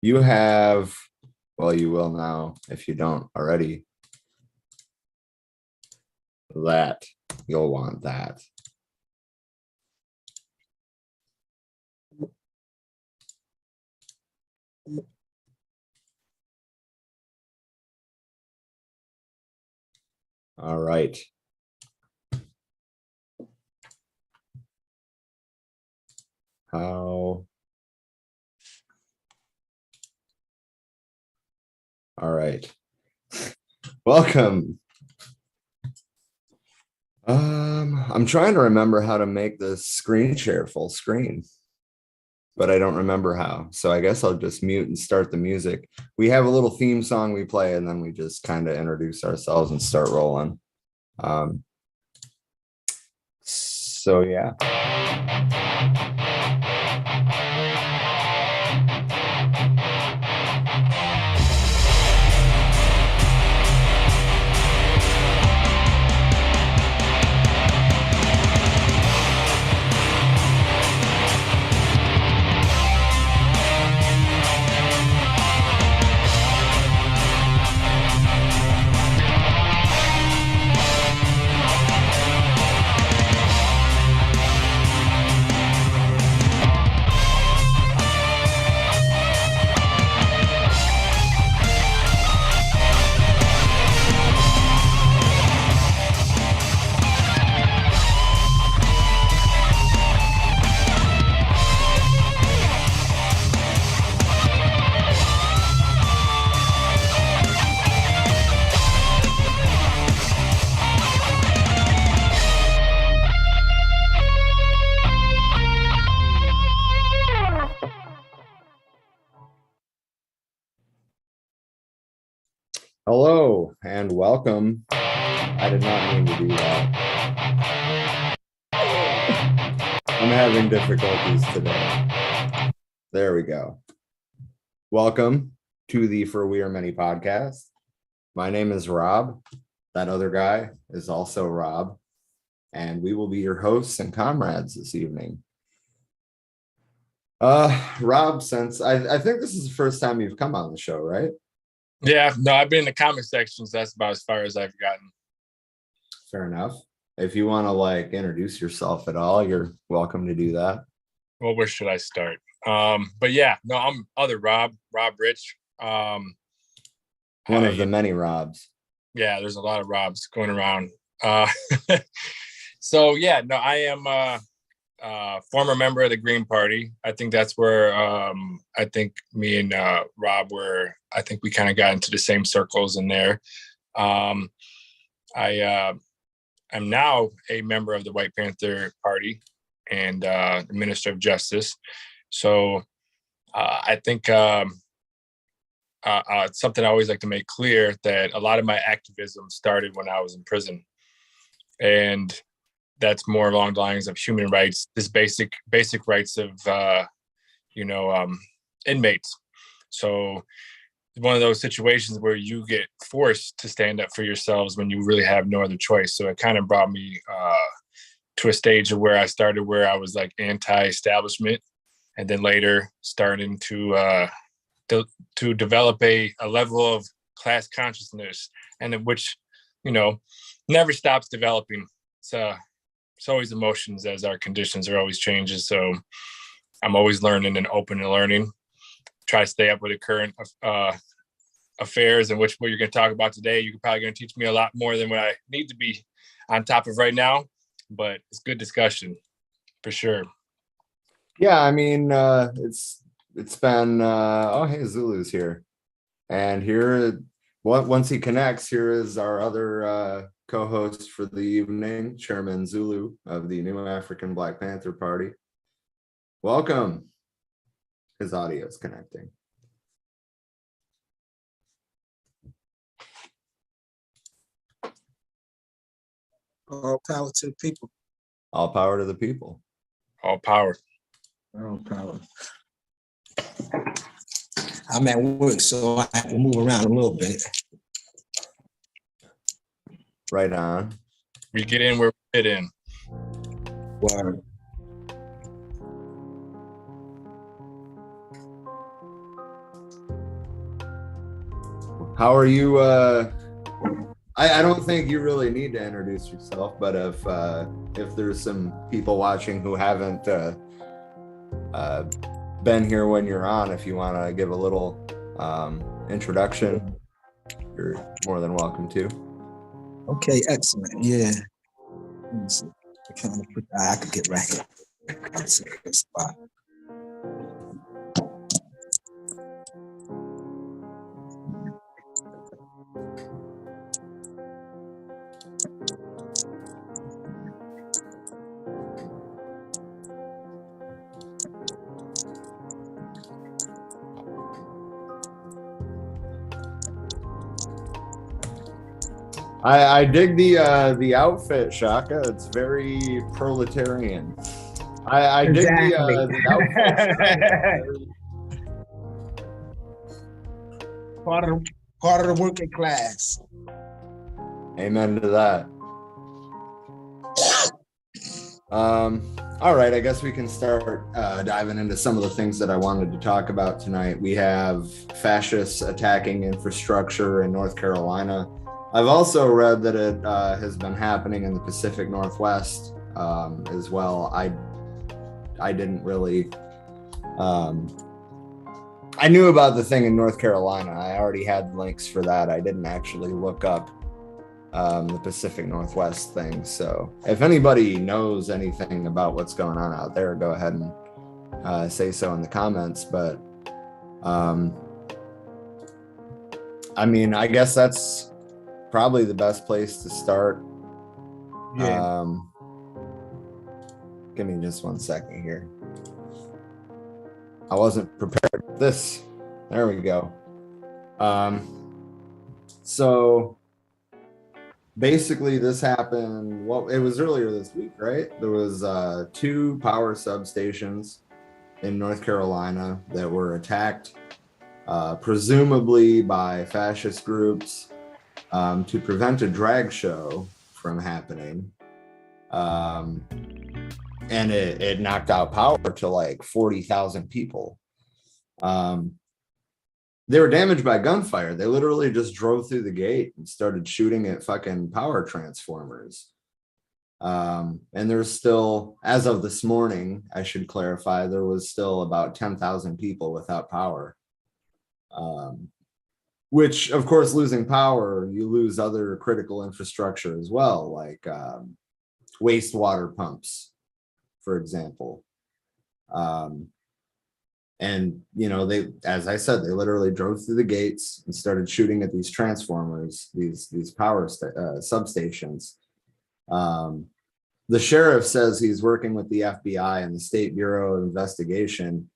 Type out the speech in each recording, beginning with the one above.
You have, well, you will now, if you don't already, that. You'll want that. All right. How? All right. Welcome. I'm trying to remember how to make this screen share full screen, but I don't remember how. So I guess I'll just mute and start the music. We have a little theme song we play, and then we just kind of introduce ourselves and start rolling. So yeah. Hello and welcome. I did not mean to do that. I'm having difficulties today. There we go. Welcome to the For We Are Many podcast. My name is Rob. That other guy is also Rob. And we will be your hosts and comrades this evening. Rob, since I think this is the first time you've come on the show, right? Yeah, no, I've been in the comment sections. That's about as far as I've gotten. Fair enough. If you want to introduce yourself at all, you're welcome to do that. Well, where should I start? But yeah, no, I'm other Rob Rich. One of the many Robs. Yeah, there's a lot of Robs going around. So yeah, no, I am a former member of the Green Party. I think that's where I think me and Rob I think we kind of got into the same circles in there. I am now a member of the White Panther Party and the Minister of Justice. So I think it's something I always like to make clear that a lot of my activism started when I was in prison. And that's more along the lines of human rights, this basic rights of, inmates. So one of those situations where you get forced to stand up for yourselves when you really have no other choice. So it kind of brought me to a stage of where I started, where I was anti-establishment, and then later starting to develop a level of class consciousness, and which, never stops developing. It's always emotions, as our conditions are always changing. So I'm always learning and open to learning. Try to stay up with the current affairs, and what you're going to talk about today. You're probably going to teach me a lot more than what I need to be on top of right now, but it's good discussion for sure. Yeah, I mean, it's been, hey, Zulu's here. And here, once he connects, here is our other co-host for the evening, Chairman Zulu of the New African Black Panther Party. Welcome. His audio is connecting. All power to the people. All power to the people. All power. All power. I'm at work, so I have to move around a little bit. Right on. We get in where we fit in. Word. How are you? I don't think you really need to introduce yourself, but if there's some people watching who haven't been here when you're on, if you want to give a little introduction, you're more than welcome to. Okay, excellent. Yeah. Let me see. I could get right here. That's a good spot. I dig the outfit, Shaka. It's very proletarian. I dig the outfit. part of the working class. Amen to that. All right, I guess we can start diving into some of the things that I wanted to talk about tonight. We have fascists attacking infrastructure in North Carolina. I've also read that it has been happening in the Pacific Northwest as well. I didn't really. I knew about the thing in North Carolina. I already had links for that. I didn't actually look up the Pacific Northwest thing. So if anybody knows anything about what's going on out there, go ahead and say so in the comments. But I mean, I guess that's probably the best place to start. Yeah. Give me just 1 second here. I wasn't prepared for this. There we go. So basically this happened, well, it was earlier this week, right? There was 2 power substations in North Carolina that were attacked, presumably by fascist groups, to prevent a drag show from happening. And it knocked out power to like 40,000 people. They were damaged by gunfire. They literally just drove through the gate and started shooting at fucking power transformers. And there's still, as of this morning, I should clarify, there was still about 10,000 people without power. Which, of course, losing power, you lose other critical infrastructure as well, like wastewater pumps, for example. And, you know, they, as I said, they literally drove through the gates and started shooting at these transformers, these power substations. The sheriff says he's working with the FBI and the State Bureau of Investigation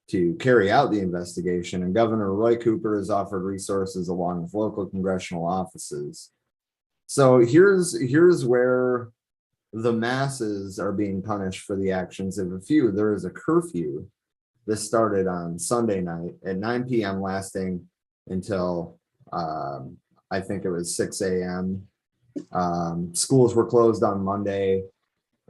to carry out the investigation, and Governor Roy Cooper has offered resources along with local congressional offices. So here's where the masses are being punished for the actions of a few. There is a curfew. This started on Sunday night at 9 p.m. lasting until I think it was 6 a.m. Schools were closed on Monday,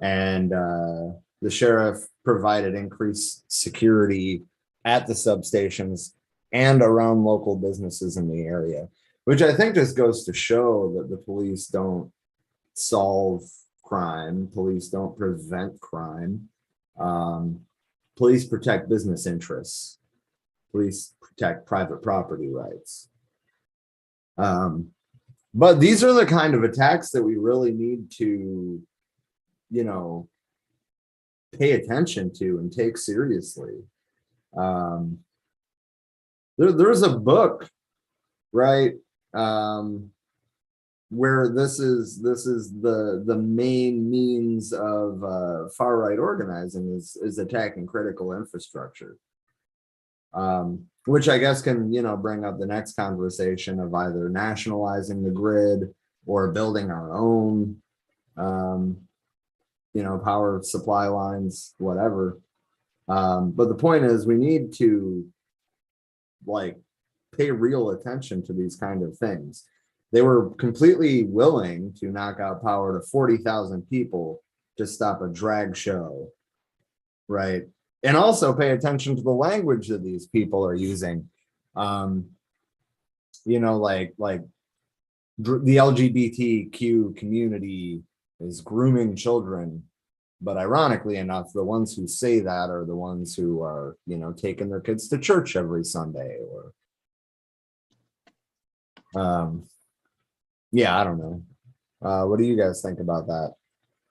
and the sheriff provided increased security at the substations and around local businesses in the area, which I think just goes to show that the police don't solve crime. Police don't prevent crime. Police protect business interests. Police protect private property rights. But these are the kind of attacks that we really need to, you know, pay attention to and take seriously. There's a book, right, where this is the main means of far right organizing is attacking critical infrastructure, which I guess can, you know, bring up the next conversation of either nationalizing the grid or building our own, you know, power supply lines, whatever. But the point is, we need to like pay real attention to these kind of things. They were completely willing to knock out power to 40,000 people to stop a drag show, right? And also pay attention to the language that these people are using. the LGBTQ community is grooming children. But ironically enough, the ones who say that are the ones who are, taking their kids to church every Sunday or, yeah, I don't know. What do you guys think about that?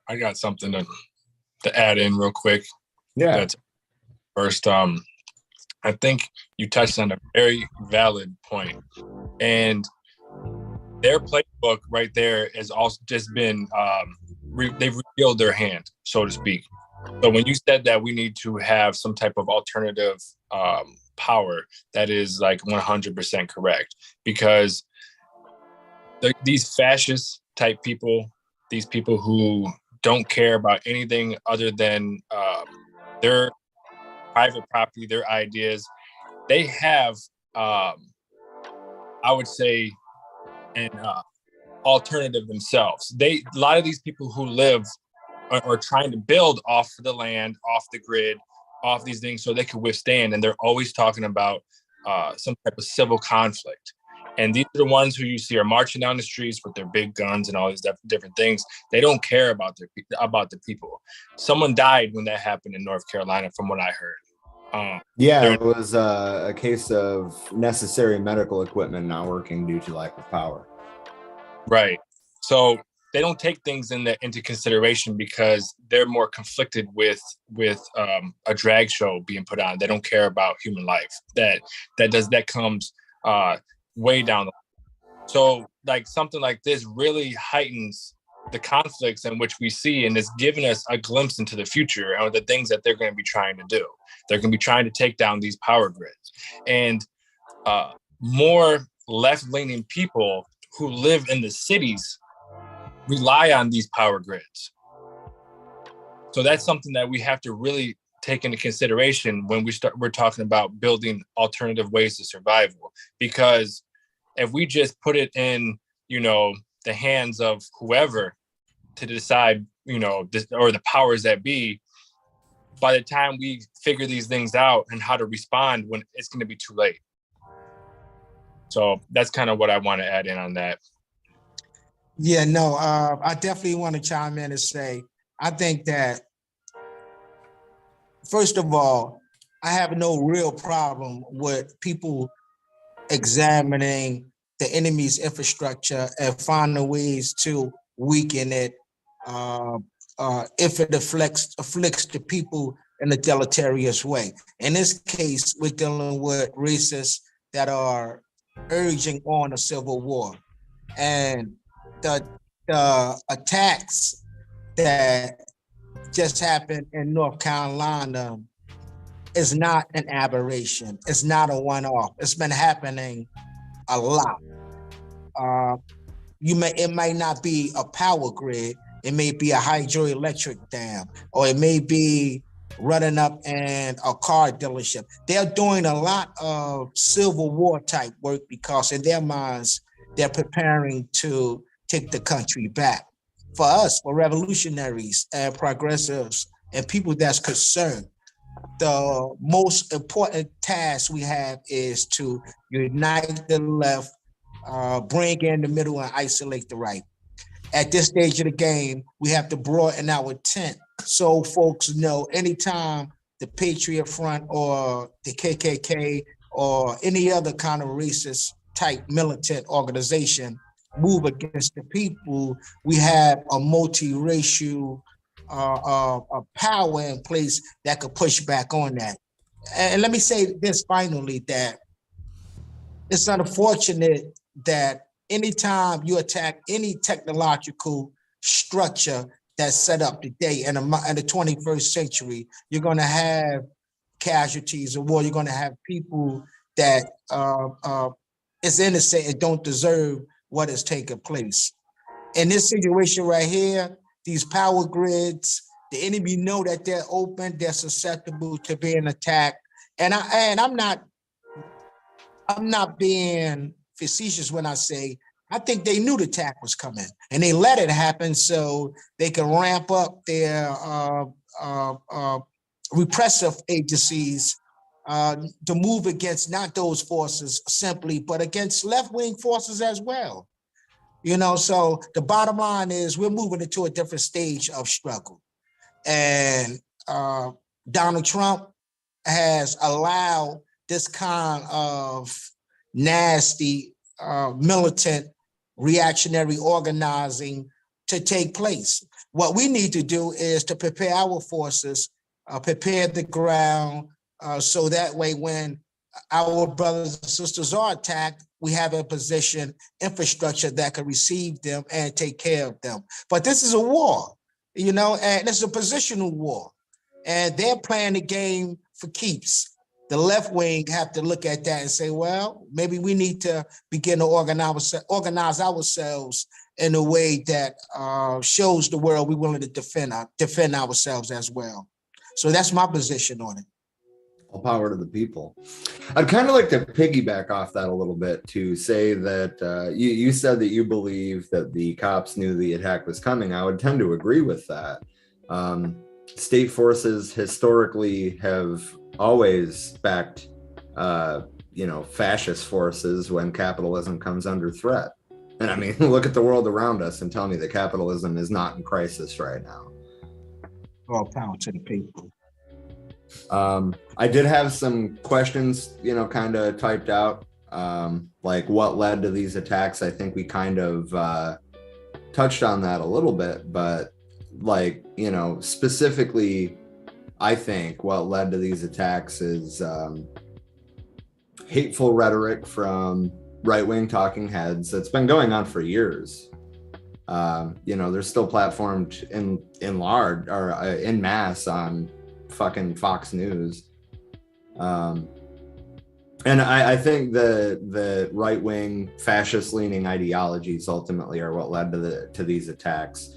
I got something to add in real quick. Yeah. That's first. I think you touched on a very valid point, and their playbook right there has also just been they've revealed their hand, so to speak. So when you said that we need to have some type of alternative power, that is like 100% correct, because these fascist type people, these people who don't care about anything other than their private property, their ideas, they have, I would say, an alternative themselves. A lot of these people who live are trying to build off the land, off the grid, off these things so they can withstand. And they're always talking about some type of civil conflict. And these are the ones who you see are marching down the streets with their big guns and all these different things. They don't care about the people. Someone died when that happened in North Carolina, from what I heard. Yeah, it was a case of necessary medical equipment not working due to lack of power. Right. So they don't take things into consideration because they're more conflicted with a drag show being put on. They don't care about human life. That comes way down the line. So like something like this really heightens the conflicts in which we see, and it's giving us a glimpse into the future and the things that they're going to be trying to do. They're going to be trying to take down these power grids, and more left-leaning people who live in the cities rely on these power grids. So that's something that we have to really take into consideration when we're talking about building alternative ways to survival. Because if we just put it in, the hands of whoever to decide, or the powers that be, by the time we figure these things out and how to respond, when it's going to be too late. So that's kind of what I want to add in on that. Yeah, no, I definitely want to chime in and say, I think that, first of all, I have no real problem with people examining the enemy's infrastructure and finding ways to weaken it if it afflicts the people in a deleterious way. In this case, we're dealing with racists that are urging on a civil war. And the attacks that just happened in North Carolina is not an aberration. It's not a one-off. It's been happening a lot. It might not be a power grid. It may be a hydroelectric dam, or it may be running up in a car dealership. They're doing a lot of Civil War type work because in their minds, they're preparing to take the country back. For us, for revolutionaries and progressives and people that's concerned, the most important task we have is to unite the left, bring in the middle, and isolate the right. At this stage of the game, we have to broaden our tent so folks know anytime the Patriot Front or the KKK or any other kind of racist type militant organization move against the people, we have a multiracial power in place that could push back on that. And let me say this finally, that it's unfortunate that anytime you attack any technological structure that's set up today in the 21st century, you're going to have casualties of war. You're going to have people that is innocent and don't deserve what has taken place. In this situation right here, these power grids, the enemy know that they're open, they're susceptible to being attacked. And I'm not being facetious when I say I think they knew the attack was coming and they let it happen so they can ramp up their repressive agencies to move against not those forces simply, but against left-wing forces as well. So the bottom line is we're moving into a different stage of struggle. And Donald Trump has allowed this kind of nasty, militant, reactionary organizing to take place. What we need to do is to prepare our forces, prepare the ground, so that way when our brothers and sisters are attacked, we have a position, infrastructure that can receive them and take care of them. But this is a war, and it's a positional war. And they're playing the game for keeps. The left wing have to look at that and say, well, maybe we need to begin to organize ourselves in a way that shows the world we're willing to defend ourselves as well. So that's my position on it. All power to the people. I'd kind of like to piggyback off that a little bit to say that you said that you believe that the cops knew the attack was coming. I would tend to agree with that. State forces historically have always backed, fascist forces when capitalism comes under threat. And I mean, look at the world around us and tell me that capitalism is not in crisis right now. All power to the people. I did have some questions, kind of typed out, like what led to these attacks. I think we kind of touched on that a little bit, but specifically, I think what led to these attacks is hateful rhetoric from right-wing talking heads that's been going on for years. They're still platformed in large or in mass on fucking Fox News. And I think the right-wing fascist-leaning ideologies ultimately are what led to these attacks.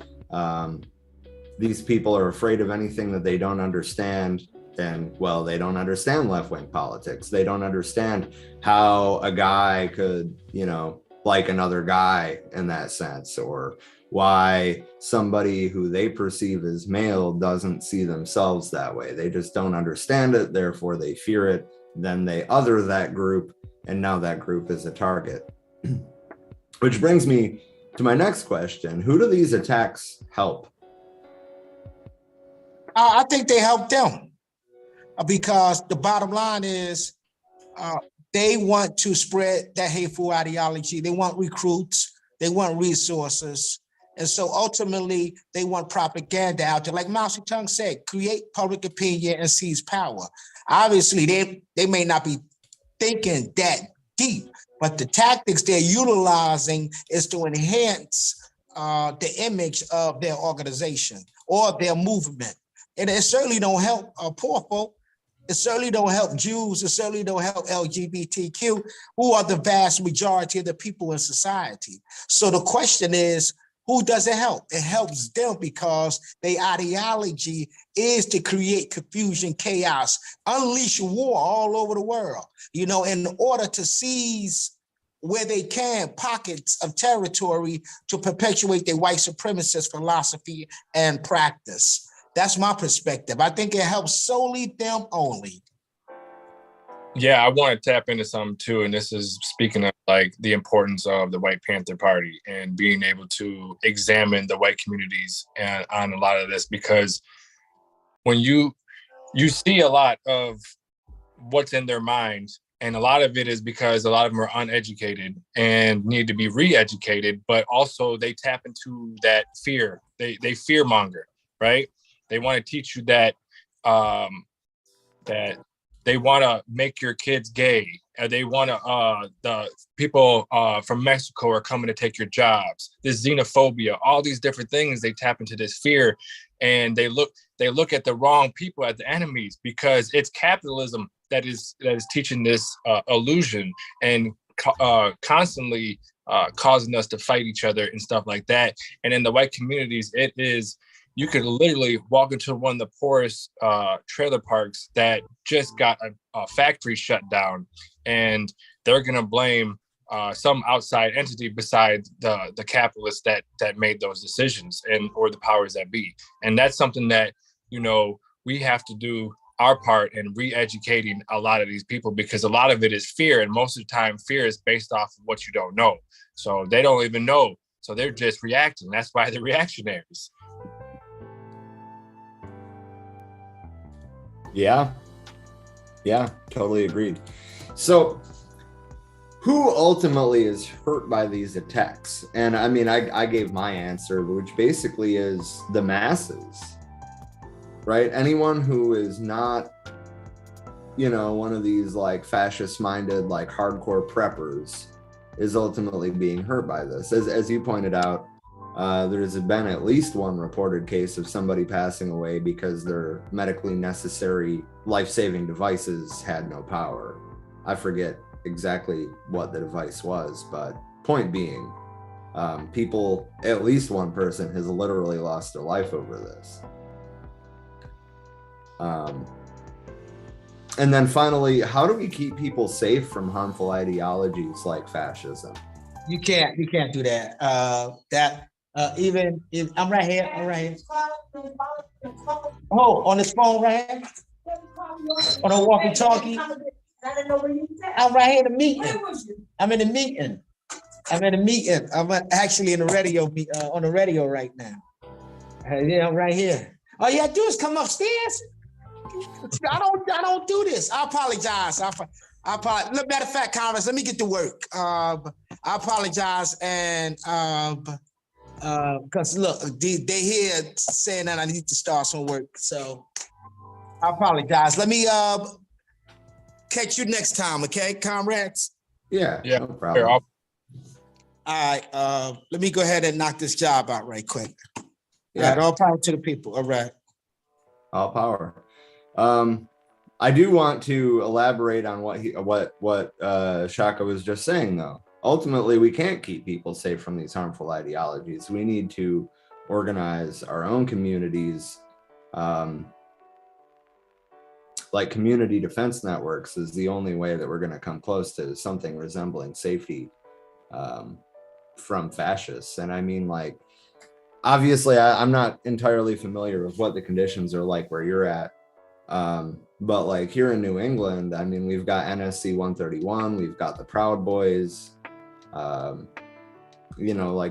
These people are afraid of anything that they don't understand. And well, they don't understand left-wing politics. They don't understand how a guy could, like another guy in that sense, or why somebody who they perceive as male doesn't see themselves that way. They just don't understand it. Therefore, they fear it. Then they other that group. And now that group is a target. Which brings me to my next question. Who do these attacks help? I think they help them because the bottom line is they want to spread that hateful ideology. They want recruits. They want resources. And so ultimately, they want propaganda out there. Like Mao Zedong said, create public opinion and seize power. Obviously, they may not be thinking that deep, but the tactics they're utilizing is to enhance the image of their organization or their movement. And it certainly don't help poor folk. It certainly don't help Jews. It certainly don't help LGBTQ, who are the vast majority of the people in society. So the question is, who does it help? It helps them because their ideology is to create confusion, chaos, unleash war all over the world, in order to seize where they can pockets of territory to perpetuate their white supremacist philosophy and practice. That's my perspective. I think it helps solely them only. Yeah, I want to tap into something too. And this is speaking of the importance of the White Panther Party and being able to examine the white communities and on a lot of this, because when you see a lot of what's in their minds, and a lot of it is because a lot of them are uneducated and need to be re-educated, but also they tap into that fear. They fear monger, right? They want to teach you that that they want to make your kids gay. They want to, the people from Mexico are coming to take your jobs. This xenophobia, all these different things, they tap into this fear, and they look at the wrong people as the enemies, because it's capitalism that is teaching this illusion and constantly causing us to fight each other and stuff like that. And in the white communities, it is, you could literally walk into one of the poorest trailer parks that just got a factory shut down, and they're going to blame some outside entity besides the capitalists that made those decisions or the powers that be. And that's something that, we have to do our part in re-educating a lot of these people, because a lot of it is fear, and most of the time fear is based off of what you don't know. So they don't even know, so they're just reacting. That's why they're reactionaries. Yeah, totally agreed. So who ultimately is hurt by these attacks? And I mean, I gave my answer, which basically is the masses, right? Anyone who is not, one of these like fascist minded, like hardcore preppers is ultimately being hurt by this. As you pointed out, there's been at least one reported case of somebody passing away because their medically necessary life-saving devices had no power. I forget exactly what the device was, but point being, people, at least one person has literally lost their life over this. And then finally, how do we keep people safe from harmful ideologies like fascism? You can't do that. Even if I'm right here. Oh, on this phone right here? On a walkie-talkie? I'm right here in the meeting. I'm in the meeting. I'm actually in the radio, on the radio right now. Yeah, I'm right here. All you have to do is come upstairs. I don't do this. I apologize. I apologize. Matter of fact, Congress, let me get to work. I apologize, and because look, they here saying that I need to start some work, so I apologize. Let me catch you next time, okay, comrades? Yeah, Yeah, no problem. All right, let me go ahead and knock this job out right quick. Yeah. All right, all power to the people. All right. All power. I do want to elaborate on what Shaka was just saying, though. Ultimately, we can't keep people safe from these harmful ideologies. We need to organize our own communities. Like community defense networks is the only way that we're going to come close to something resembling safety from fascists. And I mean, like, obviously, I'm not entirely familiar with what the conditions are like where you're at. But like here in New England, I mean, we've got NSC 131, we've got the Proud Boys. Like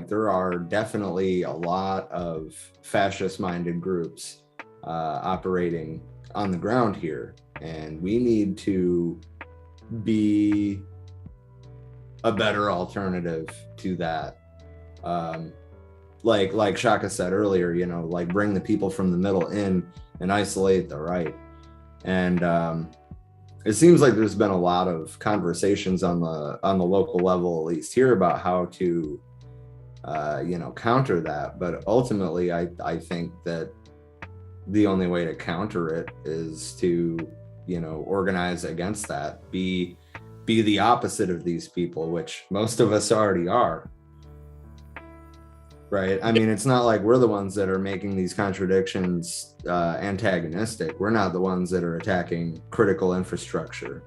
there are definitely a lot of fascist-minded groups operating on the ground here, and we need to be a better alternative to that. Like Shaka said earlier, like bring the people from the middle in and isolate the right. And it seems like there's been a lot of conversations on the local level, at least here, about how to counter that. But ultimately, I think that the only way to counter it is to organize against that, be the opposite of these people, which most of us already are. Right. I mean, it's not like we're the ones that are making these contradictions antagonistic. We're not the ones that are attacking critical infrastructure.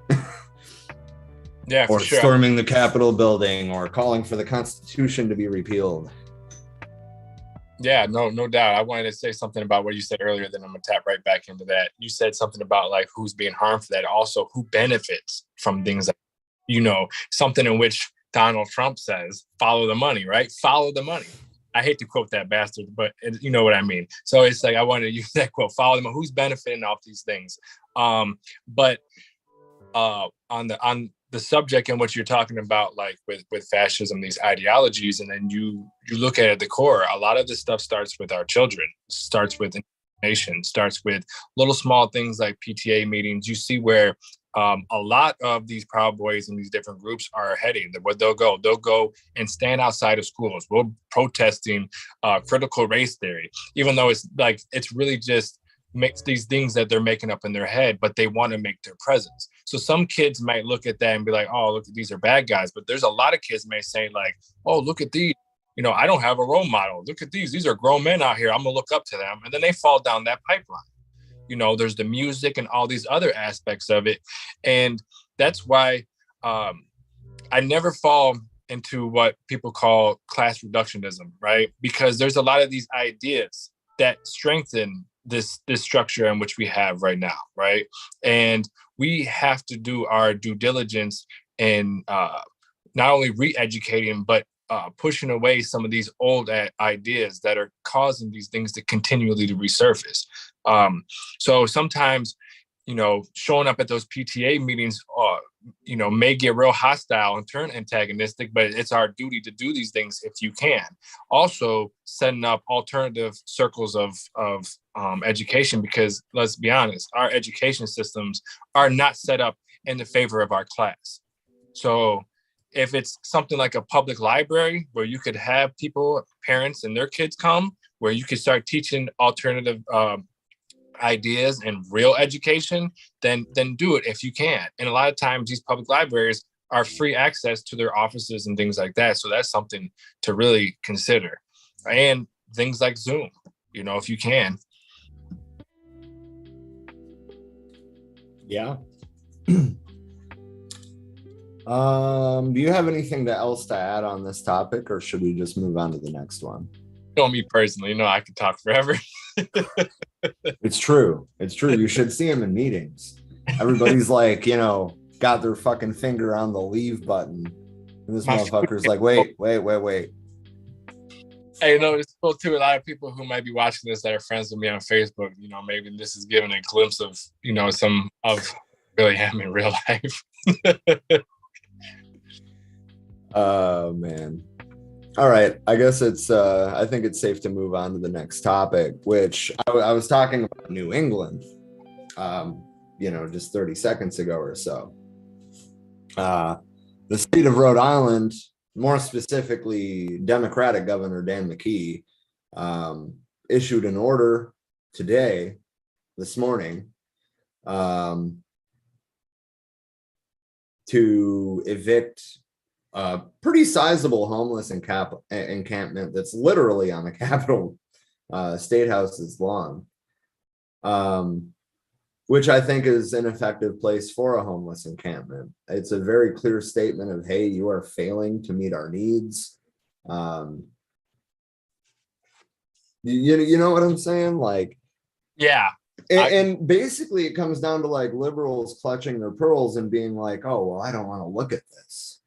Yeah, or for sure. Storming the Capitol building or calling for the Constitution to be repealed. Yeah, no doubt. I wanted to say something about what you said earlier, then I'm gonna tap right back into that. You said something about like who's being harmed for that, also who benefits from things like, something in which Donald Trump says, follow the money, right? Follow the money. I hate to quote that bastard, but you know what I mean. So it's like I wanted to use that quote, follow them. Who's benefiting off these things? But on the subject and what you're talking about, like with fascism, these ideologies, and then you look at it at the core, a lot of this stuff starts with our children, starts with information, starts with little small things like PTA meetings. You see where a lot of these Proud Boys and these different groups are heading. They'll go and stand outside of schools. We're protesting critical race theory, even though it's really just makes these things that they're making up in their head, but they want to make their presence. So some kids might look at that and be like, oh, look, these are bad guys. But there's a lot of kids may say like, oh, look at these. I don't have a role model. Look at these. These are grown men out here. I'm going to look up to them. And then they fall down that pipeline. There's the music and all these other aspects of it. And that's why I never fall into what people call class reductionism, right? Because there's a lot of these ideas that strengthen this structure in which we have right now, right? And we have to do our due diligence in not only re-educating, but pushing away some of these old ideas that are causing these things to continually to resurface. So sometimes, showing up at those PTA meetings, may get real hostile and turn antagonistic, but it's our duty to do these things if you can. Also, setting up alternative circles of education, because let's be honest, our education systems are not set up in the favor of our class. So if it's something like a public library where you could have people, parents and their kids come, where you could start teaching alternative ideas and real education, then do it if you can. And a lot of times these public libraries are free access to their offices and things like that. So that's something to really consider. And things like Zoom, if you can. Yeah. Do you have anything else to add on this topic, or should we just move on to the next one? Me personally, I could talk forever. It's true. You should see him in meetings. Everybody's like, got their fucking finger on the leave button. And this motherfucker's like, wait. Hey, it's cool too. A lot of people who might be watching this that are friends with me on Facebook, maybe this is giving a glimpse of, some of really am in real life. Oh, man. All right. I guess I think it's safe to move on to the next topic, which I was talking about New England, just 30 seconds ago or so. The state of Rhode Island, more specifically, Democratic Governor Dan McKee, issued an order this morning, to evict a pretty sizable homeless encampment that's literally on the Capitol State House's lawn, which I think is an effective place for a homeless encampment. It's a very clear statement of, hey, you are failing to meet our needs. You know what I'm saying? Like, yeah. And basically it comes down to like liberals clutching their pearls and being like, oh, well, I don't want to look at this,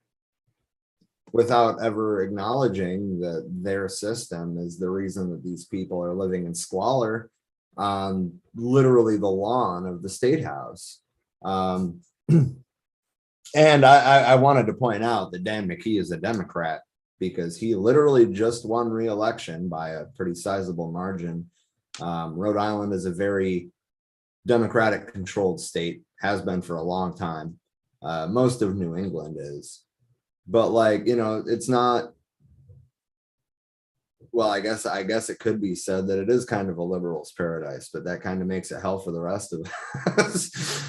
without ever acknowledging that their system is the reason that these people are living in squalor on literally the lawn of the State House. And I wanted to point out that Dan McKee is a Democrat, because he literally just won re-election by a pretty sizable margin. Rhode Island is a very Democratic controlled state, has been for a long time. Most of New England is. But like, it's not, well, I guess it could be said that it is kind of a liberal's paradise, but that kind of makes it hell for the rest of us.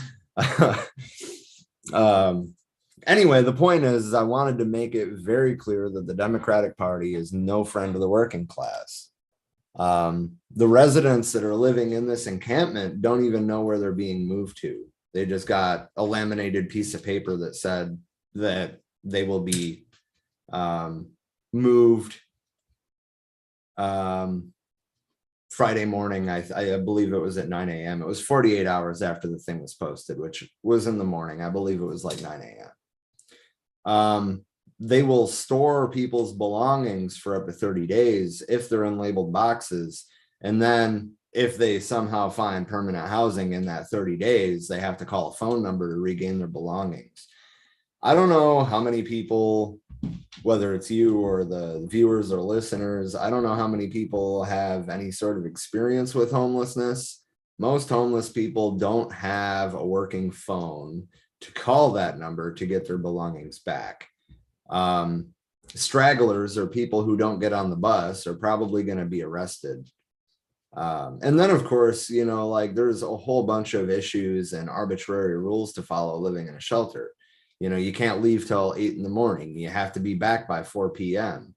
Anyway, the point is I wanted to make it very clear that the Democratic Party is no friend of the working class. The residents that are living in this encampment don't even know where they're being moved to. They just got a laminated piece of paper that said that they will be moved Friday morning. I believe it was at 9 a.m. It was 48 hours after the thing was posted, which was in the morning. I believe it was like 9 a.m. They will store people's belongings for up to 30 days if they're in labeled boxes. And then if they somehow find permanent housing in that 30 days, they have to call a phone number to regain their belongings. I don't know how many people, whether it's you or the viewers or listeners, I don't know how many people have any sort of experience with homelessness. Most homeless people don't have a working phone to call that number to get their belongings back. Stragglers, or people who don't get on the bus, are probably going to be arrested. And then, of course, there's a whole bunch of issues and arbitrary rules to follow living in a shelter. You can't leave till 8 a.m. You have to be back by 4 p.m.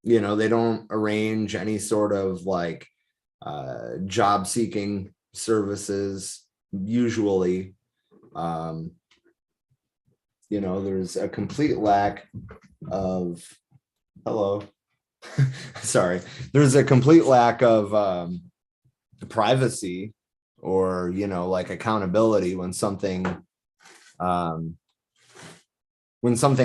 They don't arrange any sort of job seeking services usually. There's a complete lack of, there's a complete lack of privacy or, you know, like accountability when something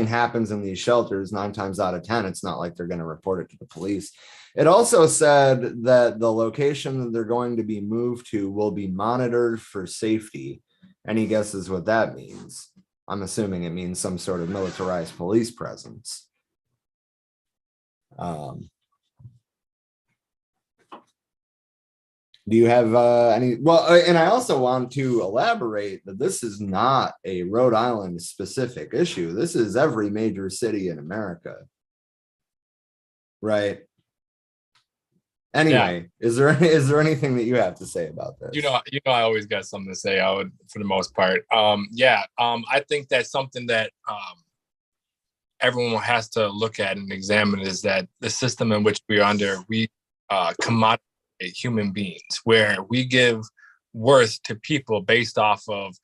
happens in these shelters. 9 times out of 10, it's not like they're going to report it to the police. It also said that the location that they're going to be moved to will be monitored for safety. Any guesses what that means? I'm assuming it means some sort of militarized police presence. Do you have any? Well, and I also want to elaborate that this is not a Rhode Island specific issue. This is every major city in America. Right. Anyway, yeah. Is there anything that you have to say about this? You know, I always got something to say. I would, for the most part. I think that's something that everyone has to look at and examine, is that the system in which we are under, we commodify human beings, where we give worth to people based off of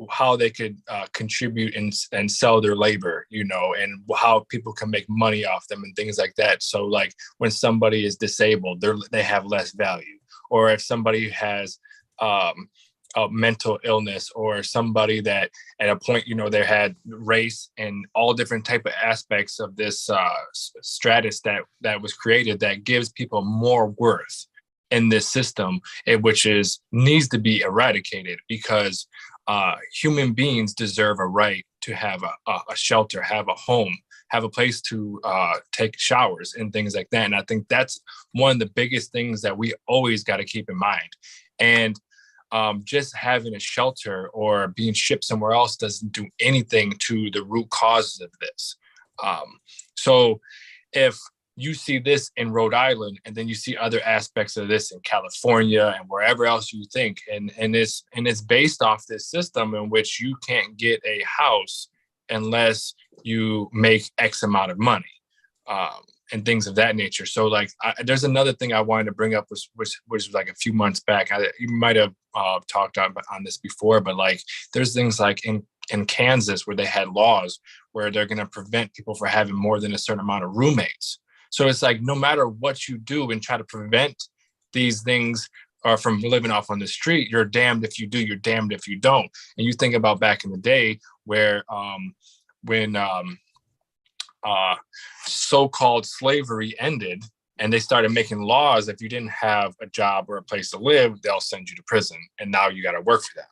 how they could contribute and sell their labor, you know, and how people can make money off them and things like that. So like when somebody is disabled, they have less value. Or if somebody has a mental illness, or somebody that at a point, you know, they had race and all different type of aspects of this stratus that was created that gives people more worth in this system, which needs to be eradicated, because human beings deserve a right to have a shelter, have a home, have a place to take showers and things like that. And I think that's one of the biggest things that we always got to keep in mind. And just having a shelter or being shipped somewhere else doesn't do anything to the root causes of this. So if you see this in Rhode Island, and then you see other aspects of this in California and wherever else you think, and it's based off this system in which you can't get a house unless you make X amount of money, and things of that nature. So like, there's another thing I wanted to bring up, which was like a few months back. You might have talked on this before, but like there's things like in Kansas where they had laws where they're going to prevent people from having more than a certain amount of roommates. So it's like, no matter what you do and try to prevent these things from living off on the street, you're damned if you do, you're damned if you don't. And you think about back in the day where when so-called slavery ended, and they started making laws, if you didn't have a job or a place to live, they'll send you to prison, and now you got to work for them.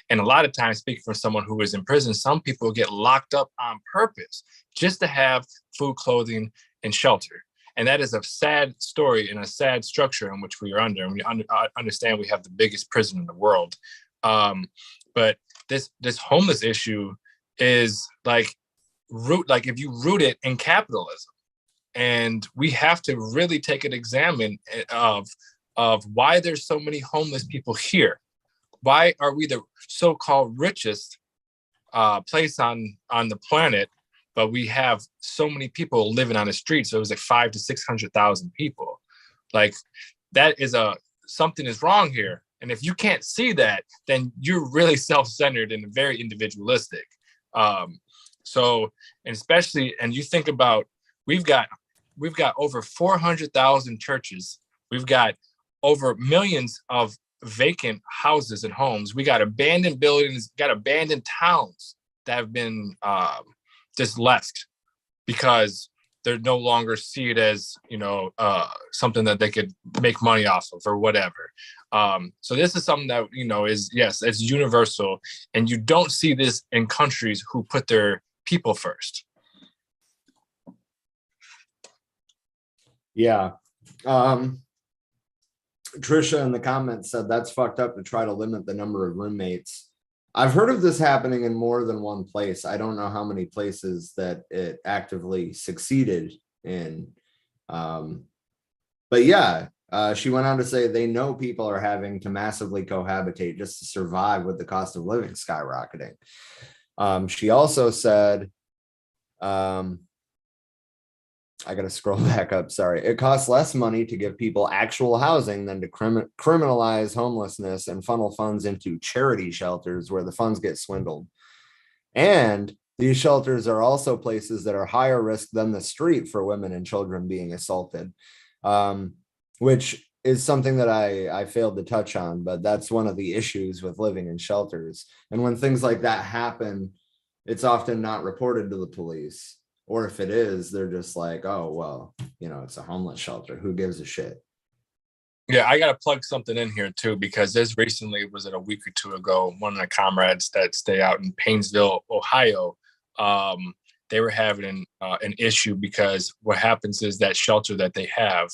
And a lot of times, speaking from someone who is in prison, some people get locked up on purpose just to have food, clothing, and shelter. And that is a sad story and a sad structure in which we are under. And we understand we have the biggest prison in the world. But this homeless issue is like if you root it in capitalism. And we have to really take an examine of why there's so many homeless people here. Why are we the so-called richest place on the planet, but we have so many people living on the streets? So it was like 500,000 to 600,000 people. Like that is something is wrong here. And if you can't see that, then you're really self-centered and very individualistic. So, and especially, and you think about, we've got over 400,000 churches. We've got over millions of vacant houses and homes. We got abandoned buildings, got abandoned towns that have been just left because they're no longer see it as, something that they could make money off of or whatever. So this is something that, is, yes, it's universal. And you don't see this in countries who put their people first. Yeah. Trisha in the comments said that's fucked up to try to limit the number of roommates. I've heard of this happening in more than one place. I don't know how many places that it actively succeeded in. But yeah, she went on to say they know people are having to massively cohabitate just to survive with the cost of living skyrocketing. She also said, I got to scroll back up. Sorry. It costs less money to give people actual housing than to criminalize homelessness and funnel funds into charity shelters where the funds get swindled. And these shelters are also places that are higher risk than the street for women and children being assaulted, which is something that I failed to touch on, but that's one of the issues with living in shelters. And when things like that happen, it's often not reported to the police. Or if it is, they're just like, oh, well, you know, it's a homeless shelter. Who gives a shit? Yeah, I got to plug something in here too, because this recently, was it a week or two ago, one of the comrades that stay out in Painesville, Ohio, they were having an issue because what happens is that shelter that they have,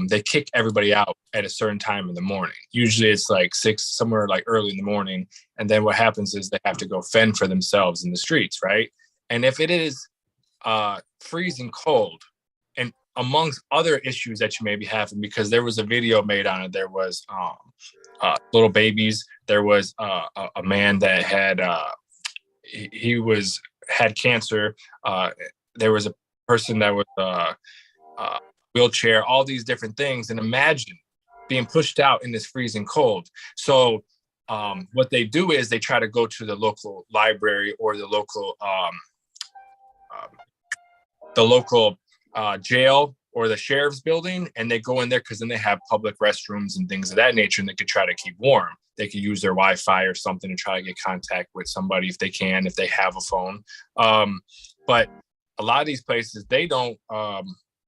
they kick everybody out at a certain time in the morning. Usually it's like 6, somewhere like early in the morning. And then what happens is they have to go fend for themselves in the streets, right? And if it is freezing cold, and amongst other issues that you may be having, because there was a video made on it, there was little babies. There was a man that had had cancer. There was a person that was wheelchair, all these different things. And imagine being pushed out in this freezing cold. So what they do is they try to go to the local library or the local jail or the sheriff's building, and they go in there because then they have public restrooms and things of that nature, and they could try to keep warm. They could use their Wi-Fi or something to try to get contact with somebody if they can, if they have a phone. But a lot of these places, they don't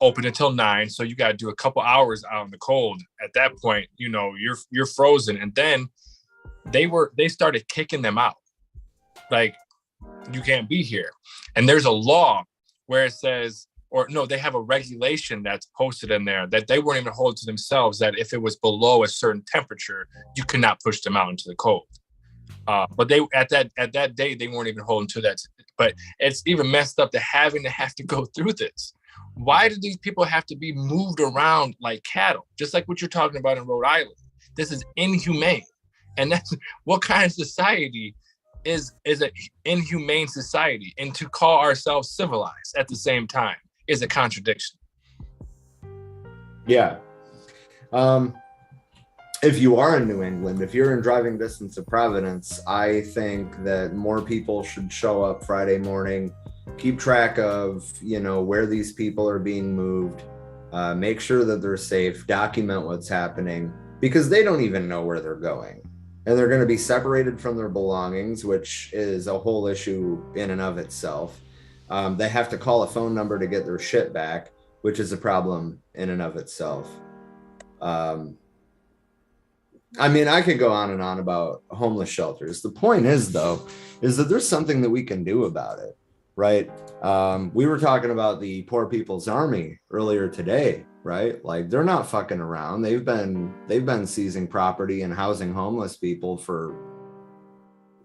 open until 9, so you got to do a couple hours out in the cold. At that point, you know, you're frozen. And then they started kicking them out, like, you can't be here. And there's a law where it says, or no, they have a regulation that's posted in there that they weren't even holding to themselves, that if it was below a certain temperature, you could not push them out into the cold. But they at that day, they weren't even holding to that. But it's even messed up to have to go through this. Why do these people have to be moved around like cattle? Just like what you're talking about in Rhode Island. This is inhumane. And that's what kind of society is an inhumane society. And to call ourselves civilized at the same time is a contradiction. Yeah. If you are in New England, if you're in driving distance of Providence, I think that more people should show up Friday morning, keep track of, you know, where these people are being moved, make sure that they're safe, document what's happening, because they don't even know where they're going. And they're going to be separated from their belongings, which is a whole issue in and of itself. They have to call a phone number to get their shit back, which is a problem in and of itself. I mean, I could go on and on about homeless shelters. The point is, though, is that there's something that we can do about it, right? We were talking about the Poor People's Army earlier today, right? Like, they're not fucking around. They've been seizing property and housing homeless people for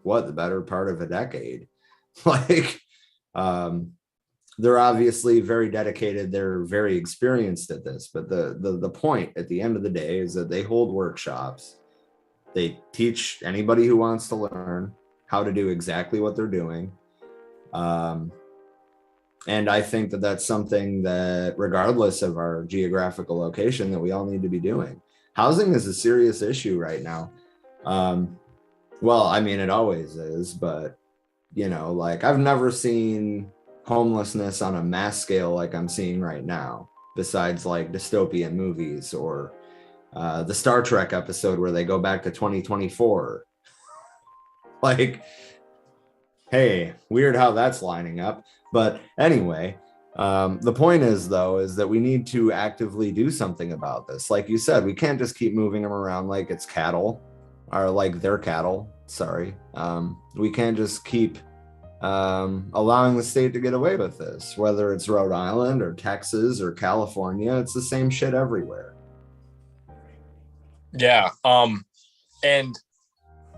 the better part of a decade. Like, they're obviously very dedicated. They're very experienced at this. But the point at the end of the day is that they hold workshops. They teach anybody who wants to learn how to do exactly what they're doing. And I think that that's something that, regardless of our geographical location, that we all need to be doing. Housing is a serious issue right now. Well, I mean, it always is, but, you know, like, I've never seen homelessness on a mass scale like I'm seeing right now, besides like dystopian movies or the Star Trek episode where they go back to 2024. Like, hey, weird how that's lining up. But anyway, the point is, though, is that we need to actively do something about this. Like you said, we can't just keep moving them around like it's cattle, or like they're cattle. Sorry. We can't just keep allowing the state to get away with this, whether it's Rhode Island or Texas or California. It's the same shit everywhere. Yeah. And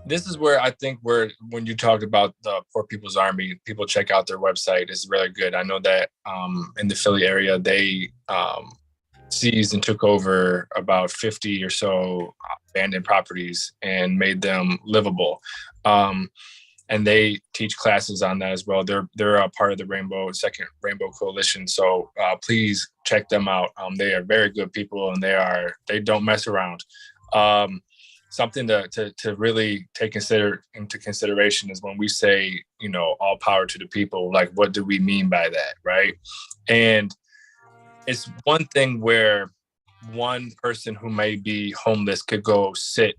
this is where I think when you talked about the Poor People's Army, people check out their website. It's really good. I know that in the Philly area, they seized and took over about 50 or so abandoned properties and made them livable. And they teach classes on that as well. They're a part of the Second Rainbow Coalition. So please check them out. They are very good people, and they don't mess around. Something to really take into consideration is when we say, you know, all power to the people, like, what do we mean by that, right? And it's one thing where one person who may be homeless could go sit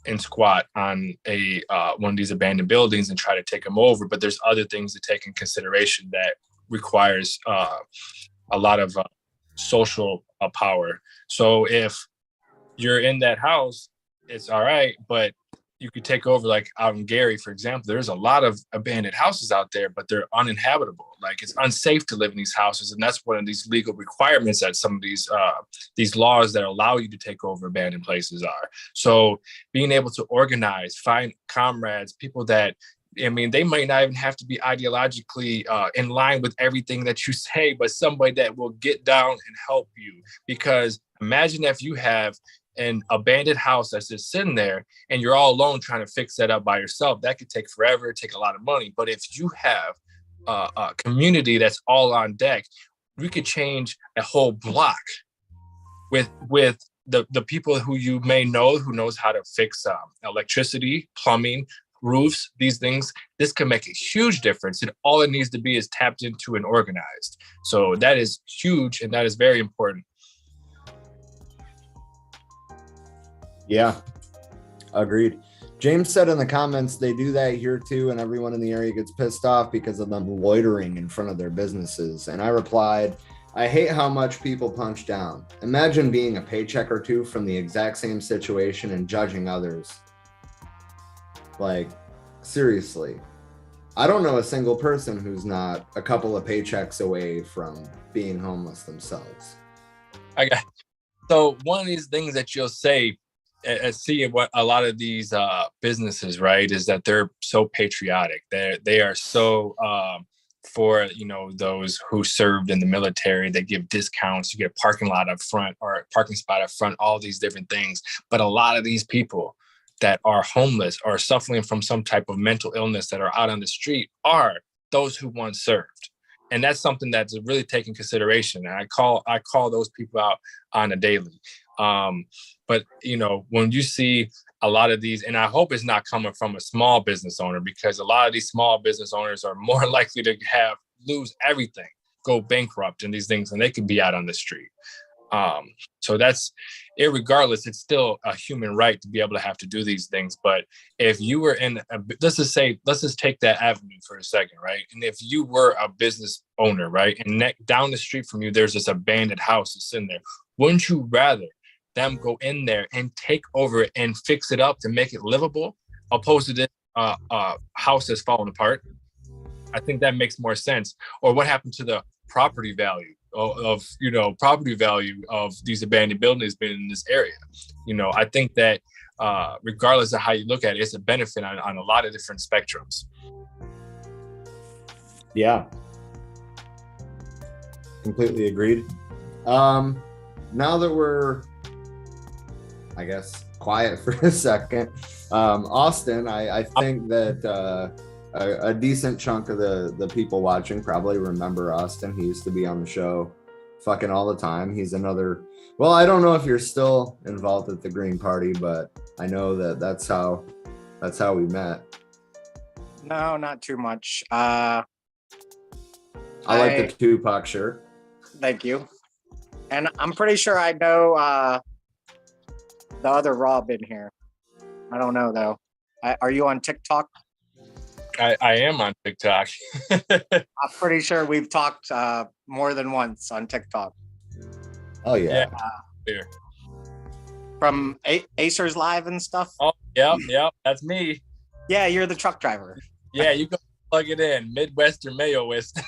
and squat on a one of these abandoned buildings and try to take them over. But there's other things to take in consideration that requires a lot of social power. So if you're in that house, it's all right, but you could take over, like out in Gary, for example, there's a lot of abandoned houses out there, but they're uninhabitable. Like it's unsafe to live in these houses. And that's one of these legal requirements that some of these laws that allow you to take over abandoned places are. So being able to organize, find comrades, people that, I mean, they might not even have to be ideologically in line with everything that you say, but somebody that will get down and help you. Because imagine if you have an abandoned house that's just sitting there and you're all alone trying to fix that up by yourself. That could take forever, take a lot of money. But if you have a community that's all on deck, we could change a whole block with the people who you may know, who knows how to fix electricity, plumbing, roofs, these things. This can make a huge difference. And all it needs to be is tapped into and organized. So that is huge. And that is very important. Yeah, agreed. James said in the comments they do that here too, and everyone in the area gets pissed off because of them loitering in front of their businesses. And I replied, I hate how much people punch down. Imagine being a paycheck or two from the exact same situation and judging others. Like, seriously. I don't know a single person who's not a couple of paychecks away from being homeless themselves. So one of these things that you'll say, see what a lot of these businesses, right, is that they're so patriotic. They are so for, you know, those who served in the military. They give discounts. You get a parking lot up front or a parking spot up front, all these different things. But a lot of these people that are homeless or suffering from some type of mental illness that are out on the street are those who once served. And that's something that's really taken consideration. And I call those people out on a daily. But, you know, when you see a lot of these, and I hope it's not coming from a small business owner, because a lot of these small business owners are more likely to lose everything, go bankrupt and these things, and they could be out on the street. So that's, irregardless, it's still a human right to be able to have to do these things. But if you were let's just take that avenue for a second, right? And if you were a business owner, right, and down the street from you, there's this abandoned house that's in there, wouldn't you rather them go in there and take over it and fix it up to make it livable, opposed to this house that's falling apart? I think that makes more sense. Or what happened to the property value of these abandoned buildings being in this area? You know, I think that regardless of how you look at it, it's a benefit on a lot of different spectrums. Yeah, completely agreed. Now that we're, I guess, quiet for a second, Austin, I think that a decent chunk of the people watching probably remember Austin. He used to be on the show fucking all the time. He's another, well, I don't know if you're still involved with the Green Party, but I know that's how we met. No, not too much. I like the Tupac shirt. Thank you. And I'm pretty sure I know the other Rob in here. I don't know though. Are you on TikTok? I am on TikTok. I'm pretty sure we've talked more than once on TikTok. Oh yeah. From Acers Live and stuff. Oh yeah, that's me. Yeah, you're the truck driver. Yeah, you go plug it in, Midwest or Mayo West.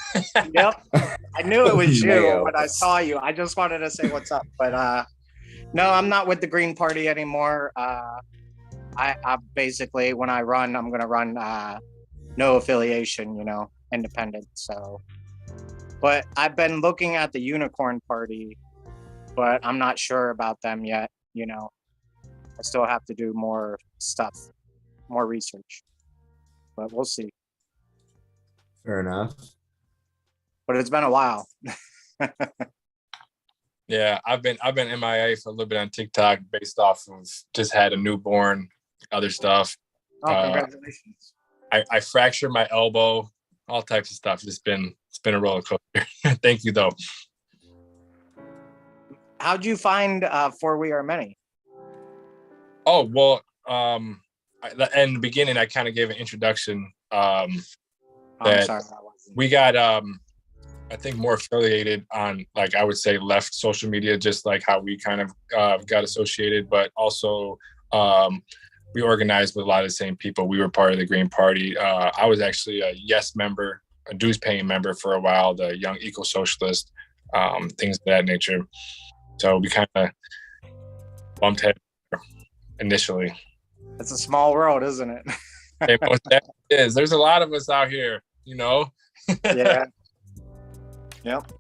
Yep. I knew it was you Mayo. when I saw you. I just wanted to say what's up. But no, I'm not with the Green Party anymore. I basically, when I run, I'm going to run no affiliation, independent. So, but I've been looking at the Unicorn Party, but I'm not sure about them yet. I still have to do more stuff, more research, but we'll see. Fair enough. But it's been a while. Yeah, I've been MIA for a little bit on TikTok based off of just had a newborn, other stuff. Oh, congratulations. I fractured my elbow, all types of stuff. It's been a roller coaster. Thank you though. how'd you find For We Are Many? Oh, well, in the beginning, I kind of gave an introduction. I'm That sorry, that wasn't. we got, I think, more affiliated on, like, I would say left social media, just like how we kind of got associated, but also we organized with a lot of the same people. We were part of the Green Party. I was actually a Yes member, a dues paying member for a while, the Young Eco-Socialist, things of that nature. So we kind of bumped heads initially. It's a small world, isn't it? It most definitely is. There's a lot of us out here, you know? Yeah. Yep.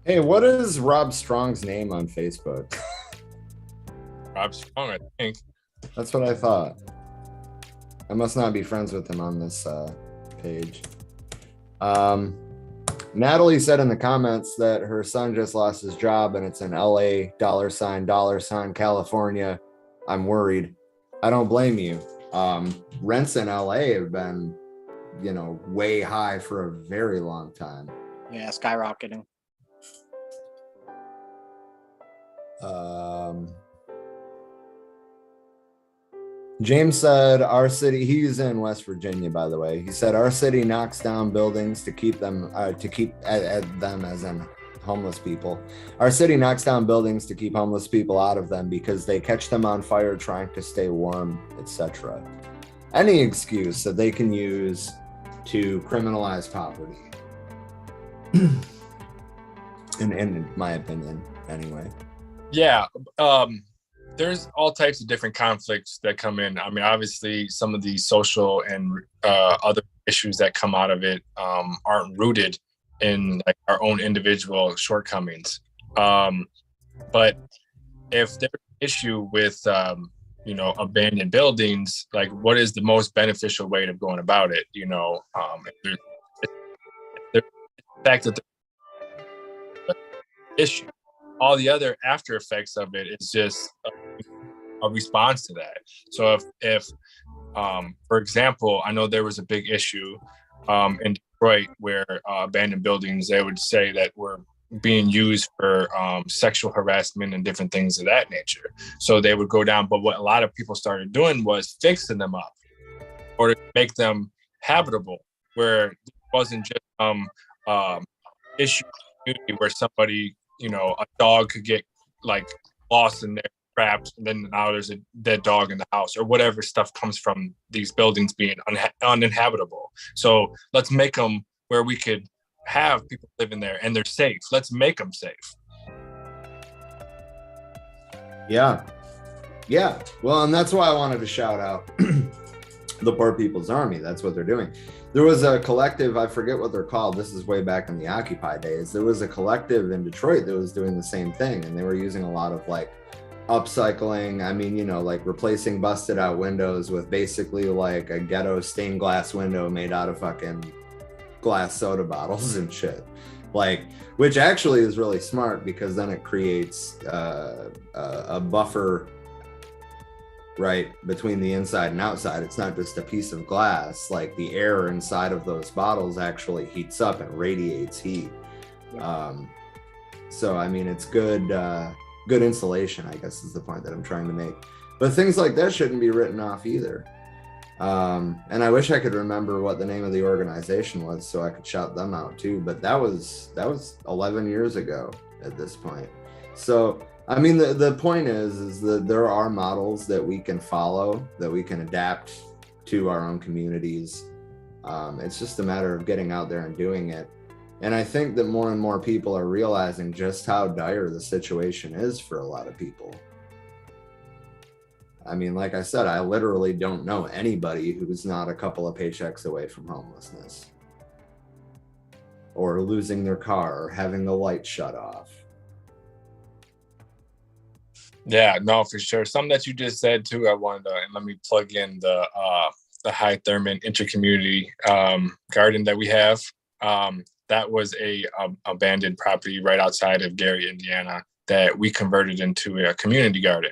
Hey, what is Rob Strong's name on Facebook? Rob Strong, I think. That's what I thought. I must not be friends with him on this page. Natalie said in the comments that her son just lost his job and it's in LA, $, California. I'm worried. I don't blame you. Rents in LA have been, way high for a very long time. Yeah, skyrocketing. James said our city, he's in West Virginia, by the way. He said our city knocks down buildings to keep them, them as in homeless people. Our city knocks down buildings to keep homeless people out of them because they catch them on fire trying to stay warm, etc. Any excuse that they can use to criminalize poverty. in my opinion, anyway. Yeah. There's all types of different conflicts that come in. I mean, obviously, some of the social and other issues that come out of it aren't rooted in like our own individual shortcomings. But if there's an issue with, abandoned buildings, like what is the most beneficial way of going about it? There's the fact that the issue, all the other after effects of it is just a response to that. So if for example, I know there was a big issue in Detroit where abandoned buildings, they would say that were being used for sexual harassment and different things of that nature. So they would go down, but what a lot of people started doing was fixing them up or to make them habitable, where it wasn't just issue where somebody, a dog could get like lost in there, trapped, and then now there's a dead dog in the house or whatever stuff comes from these buildings being uninhabitable. So let's make them where we could have people living there and they're safe. Let's make them safe. Yeah. Well, and that's why I wanted to shout out the Poor People's Army. That's what they're doing. There was a collective, I forget what they're called. This is way back in the Occupy days. There was a collective in Detroit that was doing the same thing. And they were using a lot of like upcycling. I mean, like replacing busted out windows with basically like a ghetto stained glass window made out of fucking glass soda bottles and shit. Like, which actually is really smart because then it creates a buffer right between the inside and outside. It's not just a piece of glass. Like the air inside of those bottles actually heats up and radiates heat. So I mean, it's good insulation, I guess is the point that I'm trying to make. But things like that shouldn't be written off either. And I wish I could remember what the name of the organization was so I could shout them out too, but that was 11 years ago at this point. So I mean, the point is that there are models that we can follow, that we can adapt to our own communities. It's just a matter of getting out there and doing it. And I think that more and more people are realizing just how dire the situation is for a lot of people. I mean, like I said, I literally don't know anybody who's not a couple of paychecks away from homelessness or losing their car or having the light shut off. Yeah, no, for sure. Something that you just said too, I wanted to, and let me plug in the High Thurman intercommunity garden that we have. That was a abandoned property right outside of Gary, Indiana, that we converted into a community garden.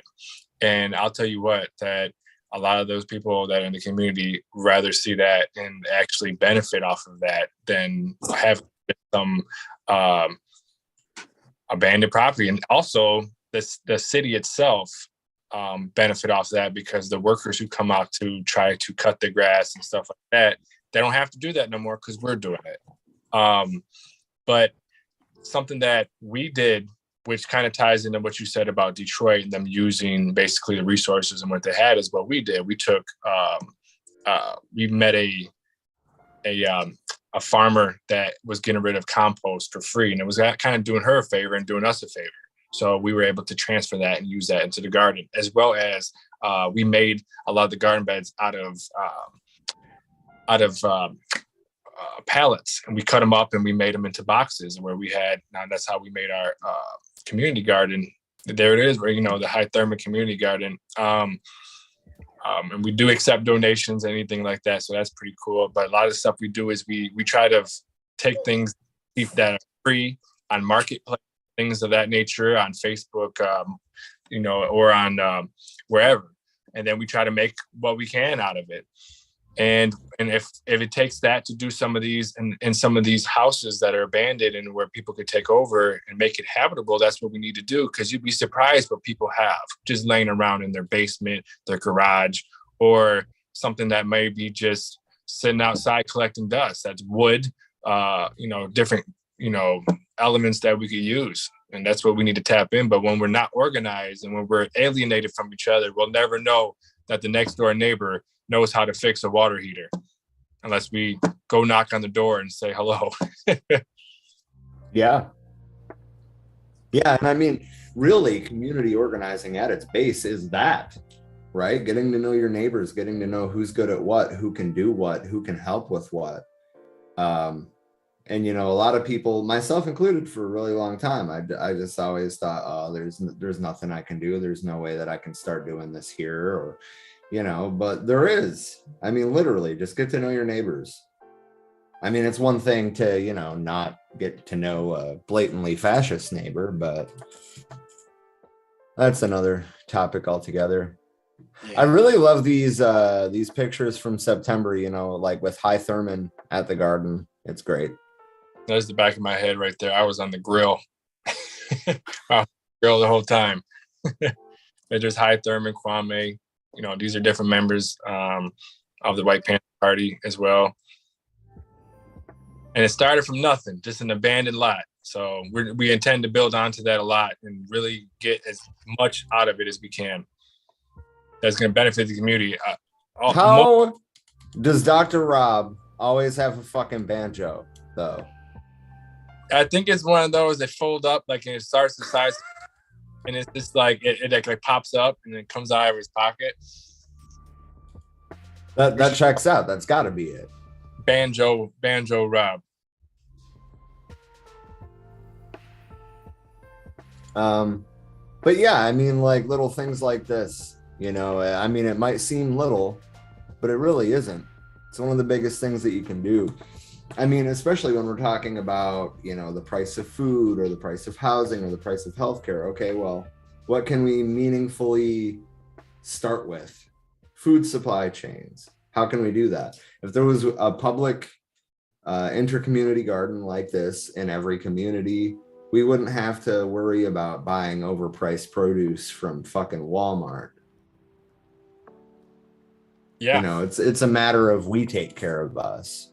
And I'll tell you what, that a lot of those people that are in the community rather see that and actually benefit off of that than have some abandoned property. And also the city itself benefit off that, because the workers who come out to try to cut the grass and stuff like that, they don't have to do that no more because we're doing it. But something that we did, which kind of ties into what you said about Detroit and them using basically the resources and what they had, is what we did. We took, we met a farmer that was getting rid of compost for free, and it was kind of doing her a favor and doing us a favor. So we were able to transfer that and use that into the garden, as well as we made a lot of the garden beds out of pallets, and we cut them up and we made them into boxes where we had, now that's how we made our community garden. There it is, where, the high thermic community garden. And we do accept donations, anything like that. So that's pretty cool. But a lot of the stuff we do is we try to take things that are free on marketplace, things of that nature, on Facebook, or on wherever. And then we try to make what we can out of it. And if it takes that to do some of these and some of these houses that are abandoned and where people could take over and make it habitable, that's what we need to do. Because you'd be surprised what people have just laying around in their basement, their garage, or something that may be just sitting outside collecting dust. That's wood, different, elements that we could use. And that's what we need to tap in. But when we're not organized and when we're alienated from each other, we'll never know that the next door neighbor knows how to fix a water heater unless we go knock on the door and say hello. Yeah. Yeah. And I mean, really, community organizing at its base is that, right? Getting to know your neighbors, getting to know who's good at what, who can do what, who can help with what. And, a lot of people, myself included, for a really long time, I just always thought, oh, there's nothing I can do. There's no way that I can start doing this here, or, but there is. I mean, literally, just get to know your neighbors. I mean, it's one thing to, not get to know a blatantly fascist neighbor, but that's another topic altogether. Yeah. I really love these pictures from September, like with High Thurman at the garden. It's great. That's the back of my head right there. I was on the grill. Grill the whole time. There's High Thurman, Kwame. These are different members of the White Panther Party as well. And it started from nothing, just an abandoned lot. So we intend to build onto that a lot and really get as much out of it as we can. That's going to benefit the community. How does Dr. Rob always have a fucking banjo, though? I think it's one of those that fold up, like, and it starts the size. And it's just like it like pops up and it comes out of his pocket. That checks out. That's got to be it. Banjo Rob. But yeah, I mean, like little things like this. I mean, it might seem little, but it really isn't. It's one of the biggest things that you can do. I mean, especially when we're talking about, the price of food or the price of housing or the price of healthcare. Okay, well, what can we meaningfully start with? Food supply chains. How can we do that? If there was a public inter-community garden like this in every community, we wouldn't have to worry about buying overpriced produce from fucking Walmart. Yeah. It's a matter of we take care of us.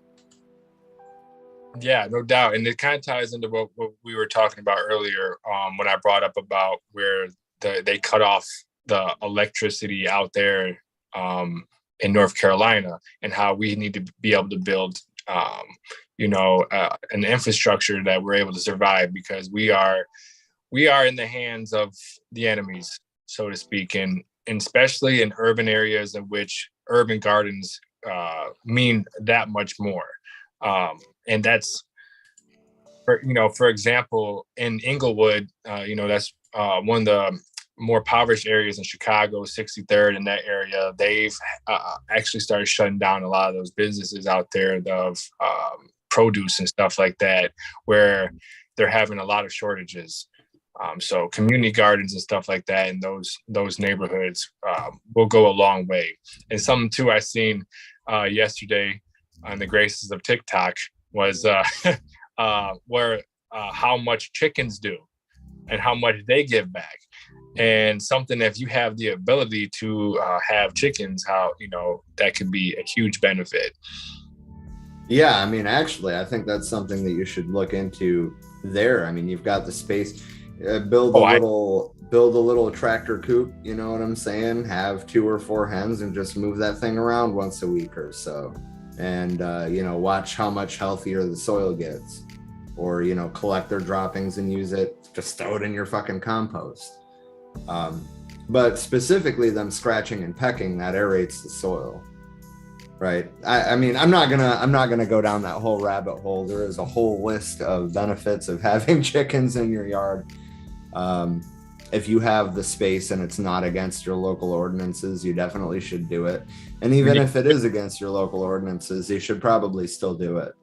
Yeah, no doubt. And it kind of ties into what we were talking about earlier when I brought up about where they cut off the electricity out there in North Carolina, and how we need to be able to build, an infrastructure that we're able to survive, because we are in the hands of the enemies, so to speak, and especially in urban areas in which urban gardens mean that much more. And that's, for example, in Inglewood, that's one of the more impoverished areas in Chicago, 63rd in that area. They've actually started shutting down a lot of those businesses out there of produce and stuff like that, where they're having a lot of shortages. So community gardens and stuff like that in those neighborhoods will go a long way. And something too I seen yesterday on the graces of TikTok was where how much chickens do and how much they give back. And something, if you have the ability to have chickens, how, you know, that could be a huge benefit. Yeah, I mean, actually, I think that's something that you should look into there. I mean, you've got the space, build a little tractor coop, you know what I'm saying? Have 2 or 4 hens and just move that thing around once a week or so. And, you know, watch how much healthier the soil gets. Or, you know, collect their droppings and use it, just throw it in your fucking compost. But specifically them scratching and pecking, that aerates the soil. Right. I mean, I'm not gonna go down that whole rabbit hole. There is a whole list of benefits of having chickens in your yard. If you have the space and it's not against your local ordinances, you definitely should do it. And even if it is against your local ordinances, you should probably still do it.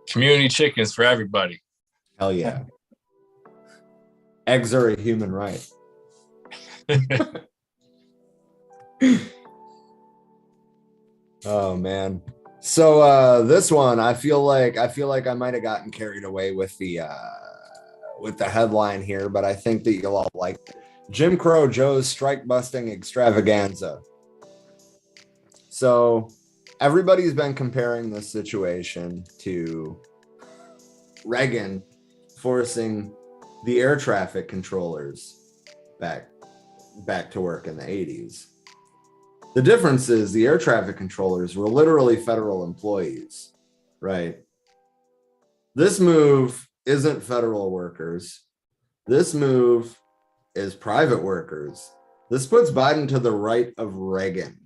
Community chickens for everybody. Hell yeah. Eggs are a human right. Oh man. So this one, I feel like I might have gotten carried away with the headline here, but I think that you'll all like it. Jim Crow Joe's strike busting extravaganza. So everybody's been comparing this situation to Reagan forcing the air traffic controllers back to work in the 80s. The difference is the air traffic controllers were literally federal employees, right? This move isn't federal workers. This move is private workers. This puts Biden to the right of Reagan.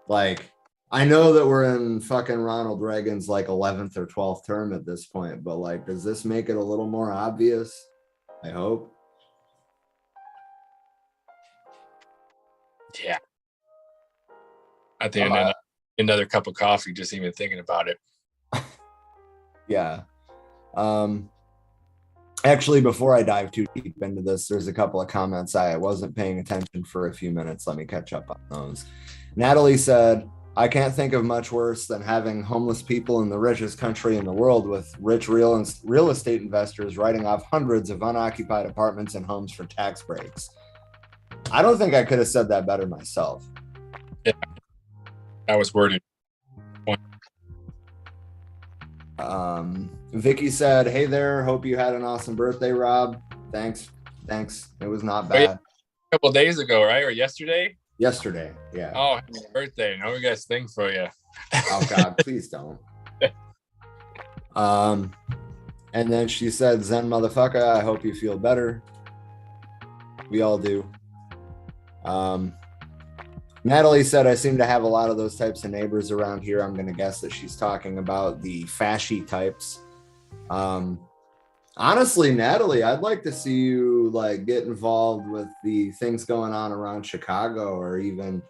Like, I know that we're in fucking Ronald Reagan's like 11th or 12th term at this point, but like, does this make it a little more obvious? I hope. Yeah. At the end, another cup of coffee, just even thinking about it. Yeah. Actually, before I dive too deep into this, there's a couple of comments I wasn't paying attention for a few minutes. Let me catch up on those. Natalie said, I can't think of much worse than having homeless people in the richest country in the world with rich real estate investors writing off hundreds of unoccupied apartments and homes for tax breaks. I don't think I could have said that better myself. Yeah, that was worded. Vicky said, hey there, hope you had an awesome birthday, Rob. Thanks. It was not bad. A couple of days ago, right? Or yesterday? Yesterday, yeah. Oh, happy birthday. Now we got a thing for you. Oh God, please don't. And then she said, Zen motherfucker, I hope you feel better. We all do. Natalie said, I seem to have a lot of those types of neighbors around here. I'm going to guess that she's talking about the fasci types. Honestly, Natalie, I'd like to see you like get involved with the things going on around Chicago or even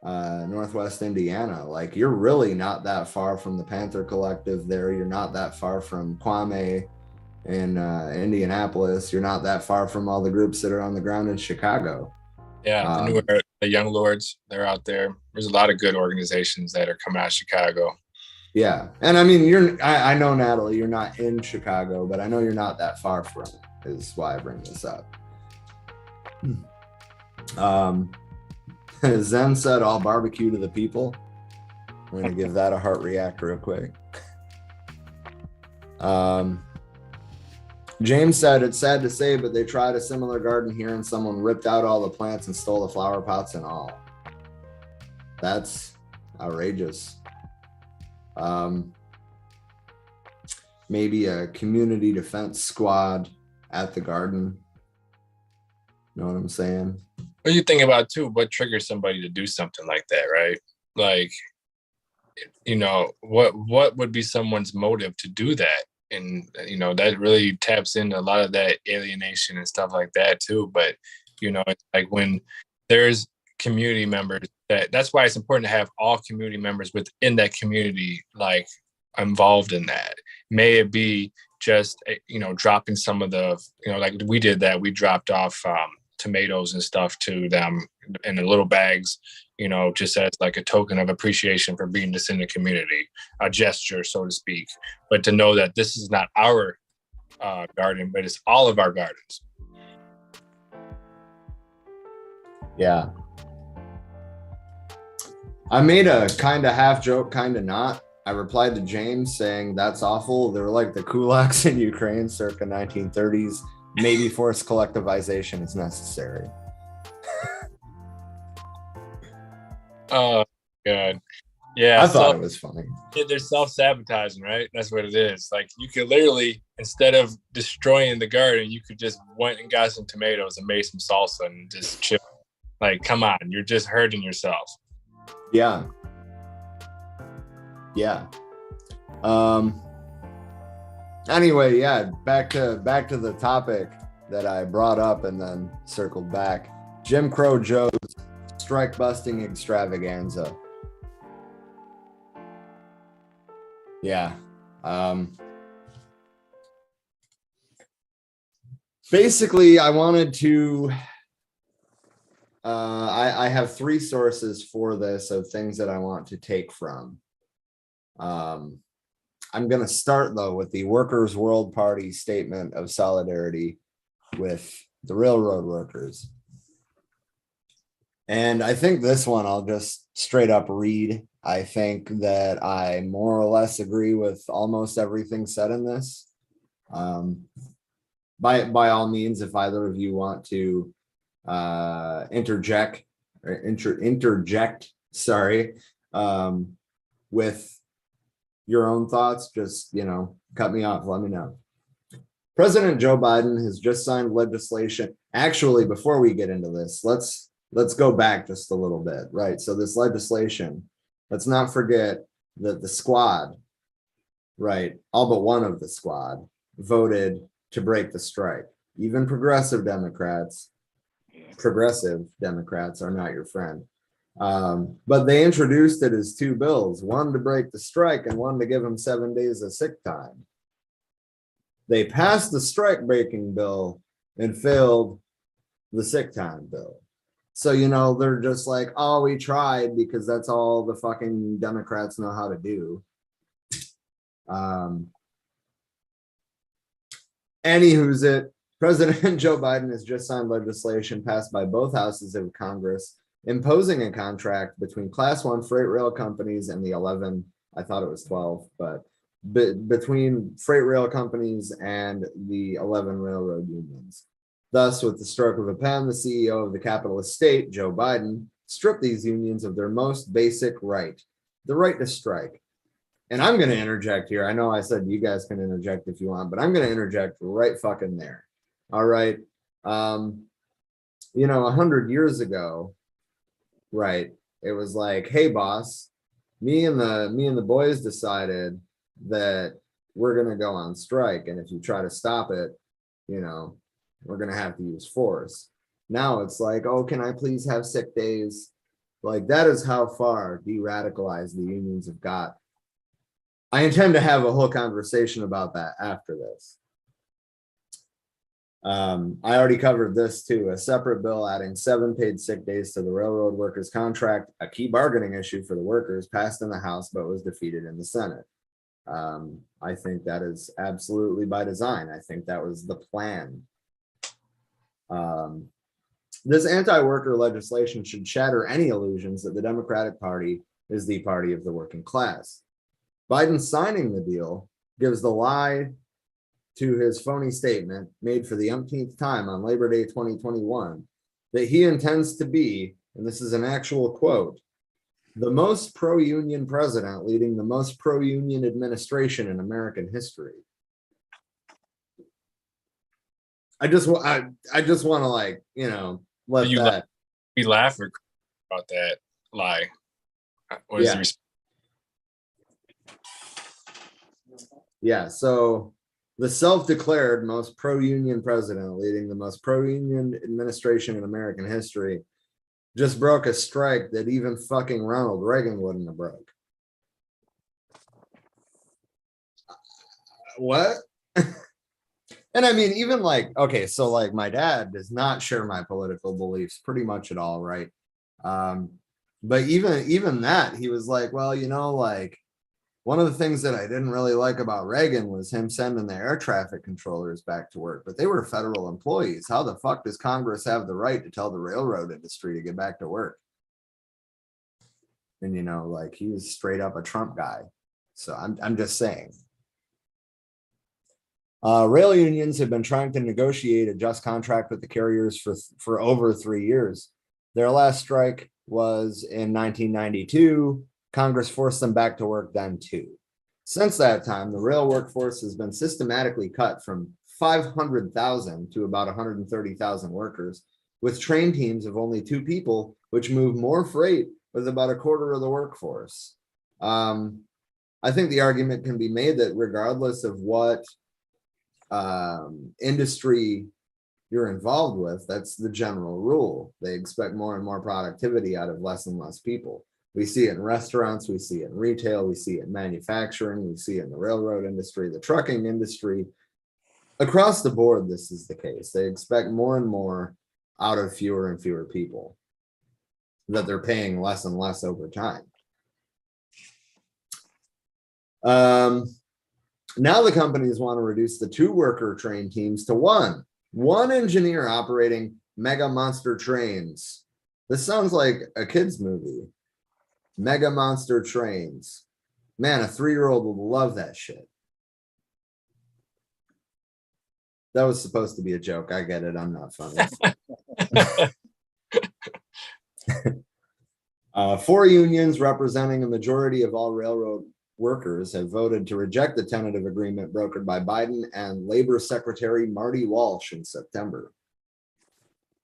Northwest Indiana. Like, you're really not that far from the Panther Collective there. You're not that far from Kwame in Indianapolis. You're not that far from all the groups that are on the ground in Chicago. Yeah, the Young Lords, they're out there. There's a lot of good organizations that are coming out of Chicago. Yeah. And I mean, I know, Natalie, you're not in Chicago, but I know you're not that far from it, is why I bring this up. Zen said, all barbecue to the people. I'm going to give that a heart react real quick. James said, it's sad to say, but they tried a similar garden here and someone ripped out all the plants and stole the flower pots and all. That's outrageous. Maybe a community defense squad at the garden. You know what I'm saying? What you think about too, what triggers somebody to do something like that, right? Like, you know, what would be someone's motive to do that? And, you know, that really taps into a lot of that alienation and stuff like that too. But, you know, it's like when there's community members, that's why it's important to have all community members within that community, like, involved in that. May it be just, you know, dropping some of the, you know, like we did that, we dropped off tomatoes and stuff to them in the little bags, just as like a token of appreciation for being just in the community, a gesture, so to speak. But to know that this is not our garden, but it's all of our gardens. Yeah. I made a kind of half joke, kind of not. I replied to James saying that's awful. They're like the kulaks in Ukraine circa 1930s. Maybe forced collectivization is necessary. Oh, God. Yeah. I thought it was funny. They're self-sabotaging, right? That's what it is. Like, you could literally, instead of destroying the garden, you could just went and got some tomatoes and made some salsa and just chill. Like, come on, you're just hurting yourself. Yeah. Yeah. Anyway, yeah, back to the topic that I brought up and then circled back. Jim Crow Joe's strike busting extravaganza. Yeah. Basically, I wanted to I have three sources for this of things that I want to take from. I'm going to start, though, with the Workers' World Party statement of solidarity with the railroad workers. And I think this one I'll just straight up read. I think that I more or less agree with almost everything said in this. By all means, if either of you want to interject with your own thoughts, just cut me off, let me know. President Joe Biden has just signed legislation. Actually, before we get into this, let's go back just a little bit, right? So this legislation, let's not forget that the squad, right, all but one of the squad voted to break the strike. Even progressive Democrats are not your friend. But they introduced it as two bills, one to break the strike and one to give them 7 days of sick time. They passed the strike breaking bill and failed the sick time bill. So, they're just like, oh, we tried because that's all the fucking Democrats know how to do. Anywho's it. President Joe Biden has just signed legislation passed by both houses of Congress imposing a contract between Class 1 freight rail companies and the 11, I thought it was 12, but between freight rail companies and the 11 railroad unions. Thus, with the stroke of a pen, the CEO of the capitalist state, Joe Biden, stripped these unions of their most basic right, the right to strike. And I'm going to interject here. I know I said you guys can interject if you want, but I'm going to interject right fucking there. All right. 100 years ago, right, it was like, hey, boss, me and the boys decided that we're going to go on strike. And if you try to stop it, we're going to have to use force. Now it's like, oh, can I please have sick days? Like, that is how far de-radicalized the unions have got. I intend to have a whole conversation about that after this. I already covered this too. A separate bill adding 7 paid sick days to the railroad workers contract, a key bargaining issue for the workers, passed in the House but was defeated in the Senate. I think that is absolutely by design. I think that was the plan. This anti-worker legislation should shatter any illusions that the Democratic Party is the party of the working class. Biden signing the deal gives the lie to his phony statement made for the umpteenth time on Labor Day 2021 that he intends to be, and this is an actual quote, the most pro-union president leading the most pro-union administration in American history. I just want to let that. We laugh about that lie. What is the Yeah, so the self-declared most pro-union president leading the most pro-union administration in American history just broke a strike that even fucking Ronald Reagan wouldn't have broke. What? And I mean, even okay, so my dad does not share my political beliefs pretty much at all, right? But even that, he was like, well, like one of the things that I didn't really like about Reagan was him sending the air traffic controllers back to work, but they were federal employees. How the fuck does Congress have the right to tell the railroad industry to get back to work? And like he was straight up a Trump guy. So I'm just saying. Rail unions have been trying to negotiate a just contract with the carriers for over 3 years. Their last strike was in 1992. Congress forced them back to work then too. Since that time, the rail workforce has been systematically cut from 500,000 to about 130,000 workers, with train teams of only 2 people, which move more freight with about a quarter of the workforce. I think the argument can be made that regardless of what industry you're involved with, that's the general rule. They expect more and more productivity out of less and less people. We see it in restaurants, we see it in retail, we see it in manufacturing, we see it in the railroad industry, the trucking industry. Across the board, this is the case. They expect more and more out of fewer and fewer people, that they're paying less and less over time. Now the companies want to reduce the 2 worker train teams to one engineer operating mega monster trains. This sounds like a kid's movie. Mega monster trains. Man, a 3-year-old will love that shit. That was supposed to be a joke. I get it. I'm not funny. 4 unions representing a majority of all railroad workers have voted to reject the tentative agreement brokered by Biden and Labor Secretary Marty Walsh in September.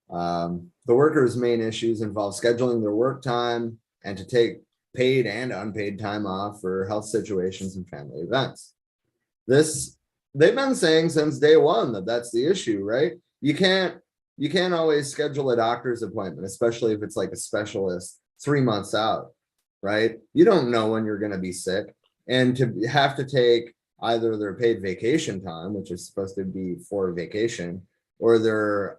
The workers' main issues involve scheduling their work time and to take paid and unpaid time off for health situations and family events. They've been saying since day one that that's the issue, right? You can't always schedule a doctor's appointment, especially if it's like a specialist 3 months out, right? You don't know when you're going to be sick. And to have to take either their paid vacation time, which is supposed to be for vacation, or their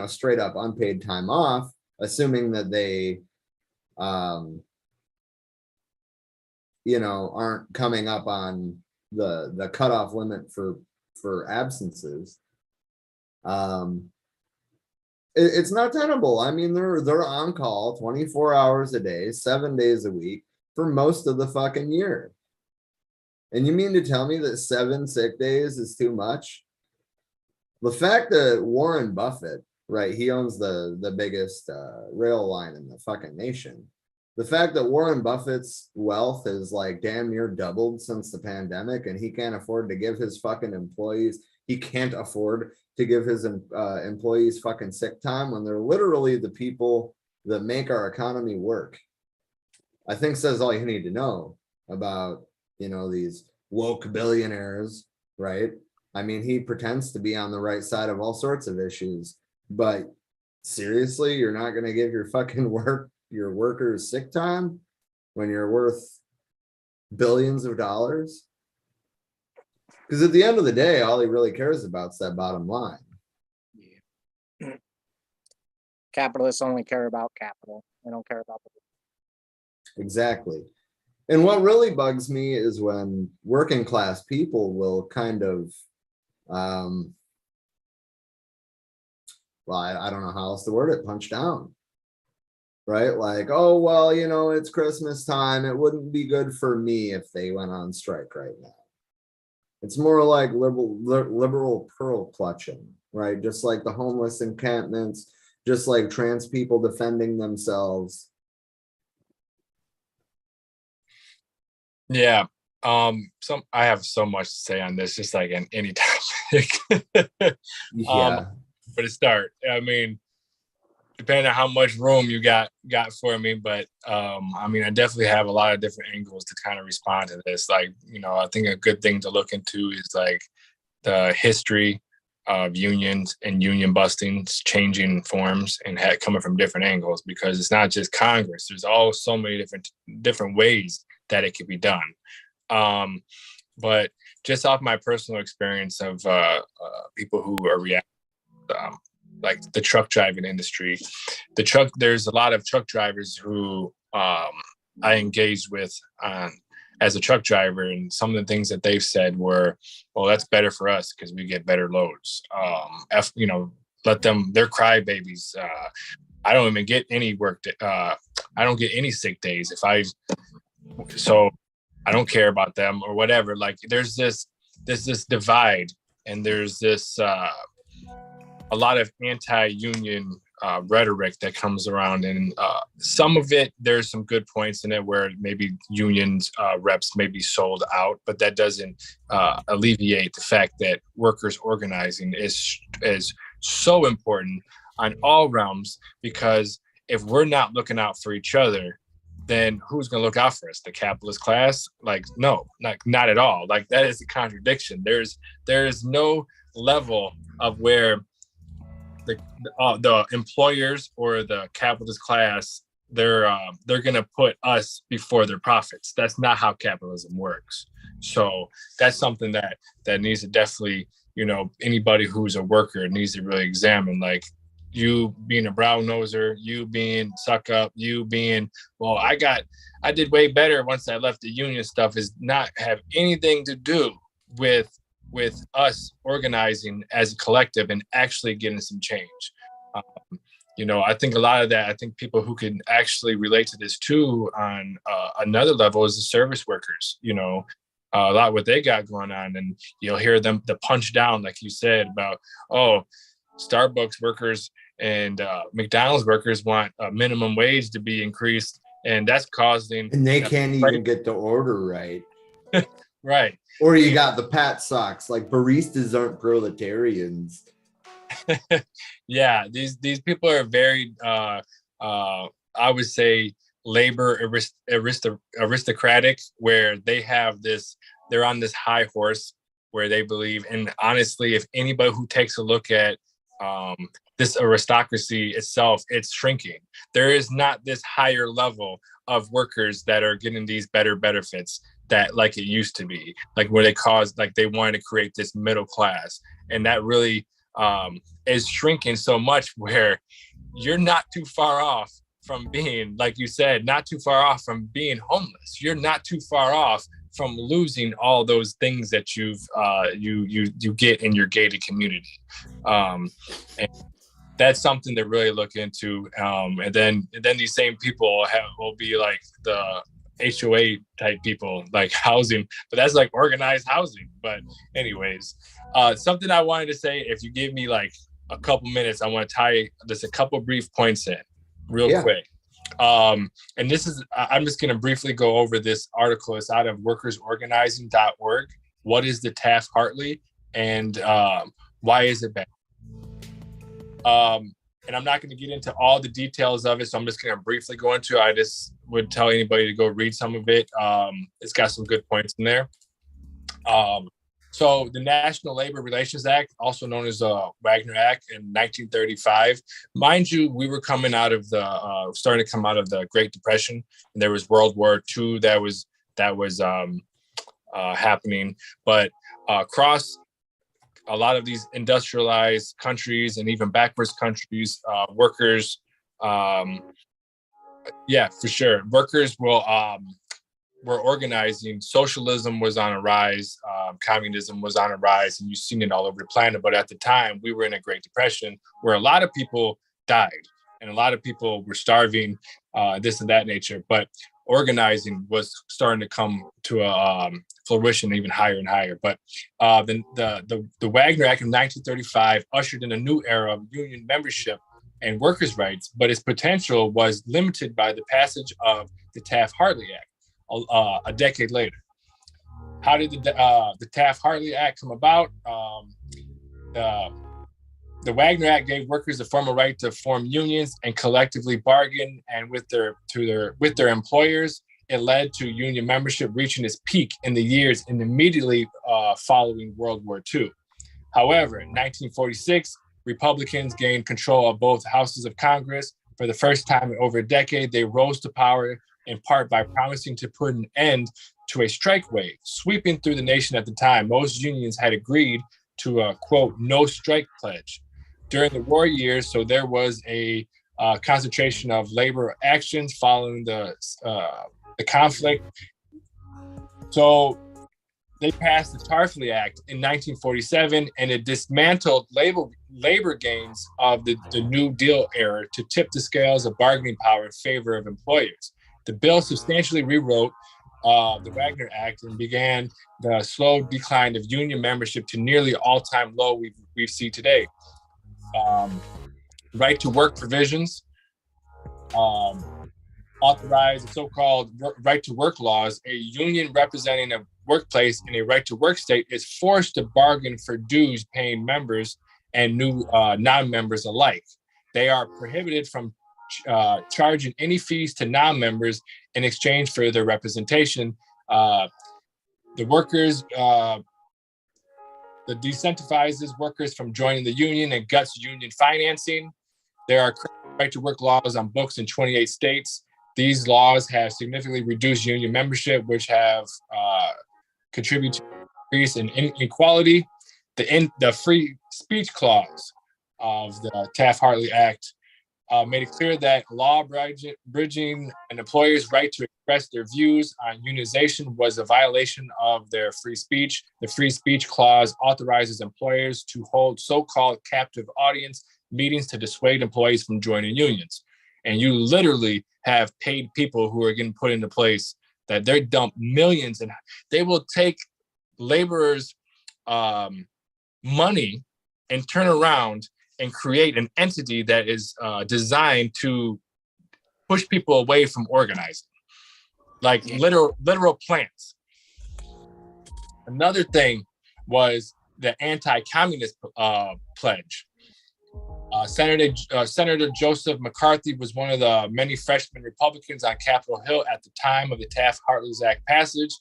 straight up unpaid time off, assuming that they aren't coming up on the cutoff limit for absences. It's not tenable. I mean, they're on call 24 hours a day, 7 days a week for most of the fucking year. And you mean to tell me that 7 sick days is too much? The fact that Warren Buffett, right, he owns the biggest rail line in the fucking nation. The fact that Warren Buffett's wealth is like damn near doubled since the pandemic, and he can't afford to give his fucking employees, he can't afford to give his employees fucking sick time when they're literally the people that make our economy work. I think says all you need to know about, these woke billionaires, right? I mean, he pretends to be on the right side of all sorts of issues, but seriously, you're not going to give your workers sick time when you're worth billions of dollars? Because at the end of the day, all he really cares about is that bottom line. Yeah. Capitalists only care about capital. They don't care about the... Exactly. And what really bugs me is when working class people will kind of, I don't know how else to word it, punch down. Right? Like, oh, well, it's Christmas time. It wouldn't be good for me if they went on strike right now. It's more like liberal pearl clutching, right? Just like the homeless encampments, just like trans people defending themselves. Yeah. I have so much to say on this, just like in any topic. Yeah. But to start, I mean, depending on how much room you got for me, but I mean, I definitely have a lot of different angles to kind of respond to this. Like, I think a good thing to look into is like the history of unions and union bustings changing forms and coming from different angles, because it's not just Congress. There's all so many different ways that it could be done. But just off my personal experience of people who are reacting like the truck driving industry. There's a lot of truck drivers who I engaged with as a truck driver, and some of the things that they've said were, well, that's better for us because we get better loads. Let them, they're crybabies. I don't even get any work. I don't get any sick days so I don't care about them or whatever. Like there's this divide, and there's this a lot of anti-union rhetoric that comes around, and some of it, there's some good points in it where maybe unions reps may be sold out, but that doesn't alleviate the fact that workers organizing is so important on all realms, because if we're not looking out for each other, then who's going to look out for us? The capitalist class? Like, no, not at all. Like, that is a contradiction. There's no level of where the employers or the capitalist class, they're going to put us before their profits. That's not how capitalism works. So that's something that needs to definitely, anybody who's a worker needs to really examine, like, you being a brown noser, you being suck up, you being, well, I did way better once I left the union stuff, is not have anything to do with us organizing as a collective and actually getting some change. I think a lot of that, I think people who can actually relate to this too on another level is the service workers, a lot what they got going on. And you'll hear them, the punch down, like you said, about, oh, Starbucks workers and McDonald's workers want a minimum wage to be increased, and that's causing. And they can't even get the order right. Right. Or you got the pat socks, like baristas aren't proletarians. Yeah, these people are very, I would say, labor aristocratic, where they have this, they're on this high horse where they believe. And honestly, if anybody who takes a look at this aristocracy itself, it's shrinking. There is not this higher level of workers that are getting these better benefits that like it used to be, like where they wanted to create this middle class. And that really is shrinking so much, where you're not too far off from being, like you said, not too far off from being homeless. You're not too far off from losing all those things that you get in your gated community. And that's something to really look into. And then these same people will be like the HOA type people, like housing, but that's like organized housing. But anyways, something I wanted to say, if you give me like a couple minutes, I want to tie just a couple brief points in real quick. And this is, I'm just going to briefly go over this article. It's out of workersorganizing.org. What is the Taft-Hartley, and why is it bad? And I'm not going to get into all the details of it, so I'm just going to briefly go into it. I just would tell anybody to go read some of it. It's got some good points in there. So the National Labor Relations Act, also known as the Wagner Act in 1935, mind you, we were coming out of starting to come out of the Great Depression, and there was World War II that was happening. But across a lot of these industrialized countries and even backwards countries, workers, for sure, workers were organizing. Socialism was on a rise, communism was on a rise, and you've seen it all over the planet. But at the time, we were in a Great Depression where a lot of people died and a lot of people were starving, this and that nature. But organizing was starting to come to a fruition even higher and higher. But the Wagner Act of 1935 ushered in a new era of union membership and workers' rights, but its potential was limited by the passage of the Taft-Hartley Act a decade later. How did the Taft-Hartley Act come about? The Wagner Act gave workers the formal right to form unions and collectively bargain, and with their employers. It led to union membership reaching its peak in the years immediately following World War II. However, in 1946, Republicans gained control of both houses of Congress. For the first time in over a decade, they rose to power in part by promising to put an end to a strike wave sweeping through the nation at the time. Most unions had agreed to a, quote, no strike pledge. during the war years. So there was a concentration of labor actions following the conflict. So they passed the Taft-Hartley Act in 1947, and it dismantled labor gains of the New Deal era to tip the scales of bargaining power in favor of employers. The bill substantially rewrote the Wagner Act and began the slow decline of union membership to nearly all-time low we see today. Right to work provisions authorized the so-called right to work laws. A union representing a workplace in a right to work state is forced to bargain for dues paying members and new non-members alike. They are prohibited from charging any fees to non-members in exchange for their representation. The workers, the disincentivizes workers from joining the union and guts union financing. There are right to work laws on books in 28 states. These laws have significantly reduced union membership, which have contributed to increase in inequality. The free speech clause of the Taft-Hartley Act made it clear that law bridging an employer's right to express their views on unionization was a violation of their free speech. The free speech clause authorizes employers to hold so-called captive audience meetings to dissuade employees from joining unions. And you literally have paid people who are getting put into place that they dump millions, and they will take laborers' money and turn around and create an entity that is designed to push people away from organizing, like literal plants. Another thing was the anti-communist pledge. Senator Joseph McCarthy was one of the many freshman Republicans on Capitol Hill at the time of the Taft-Hartley Act passage.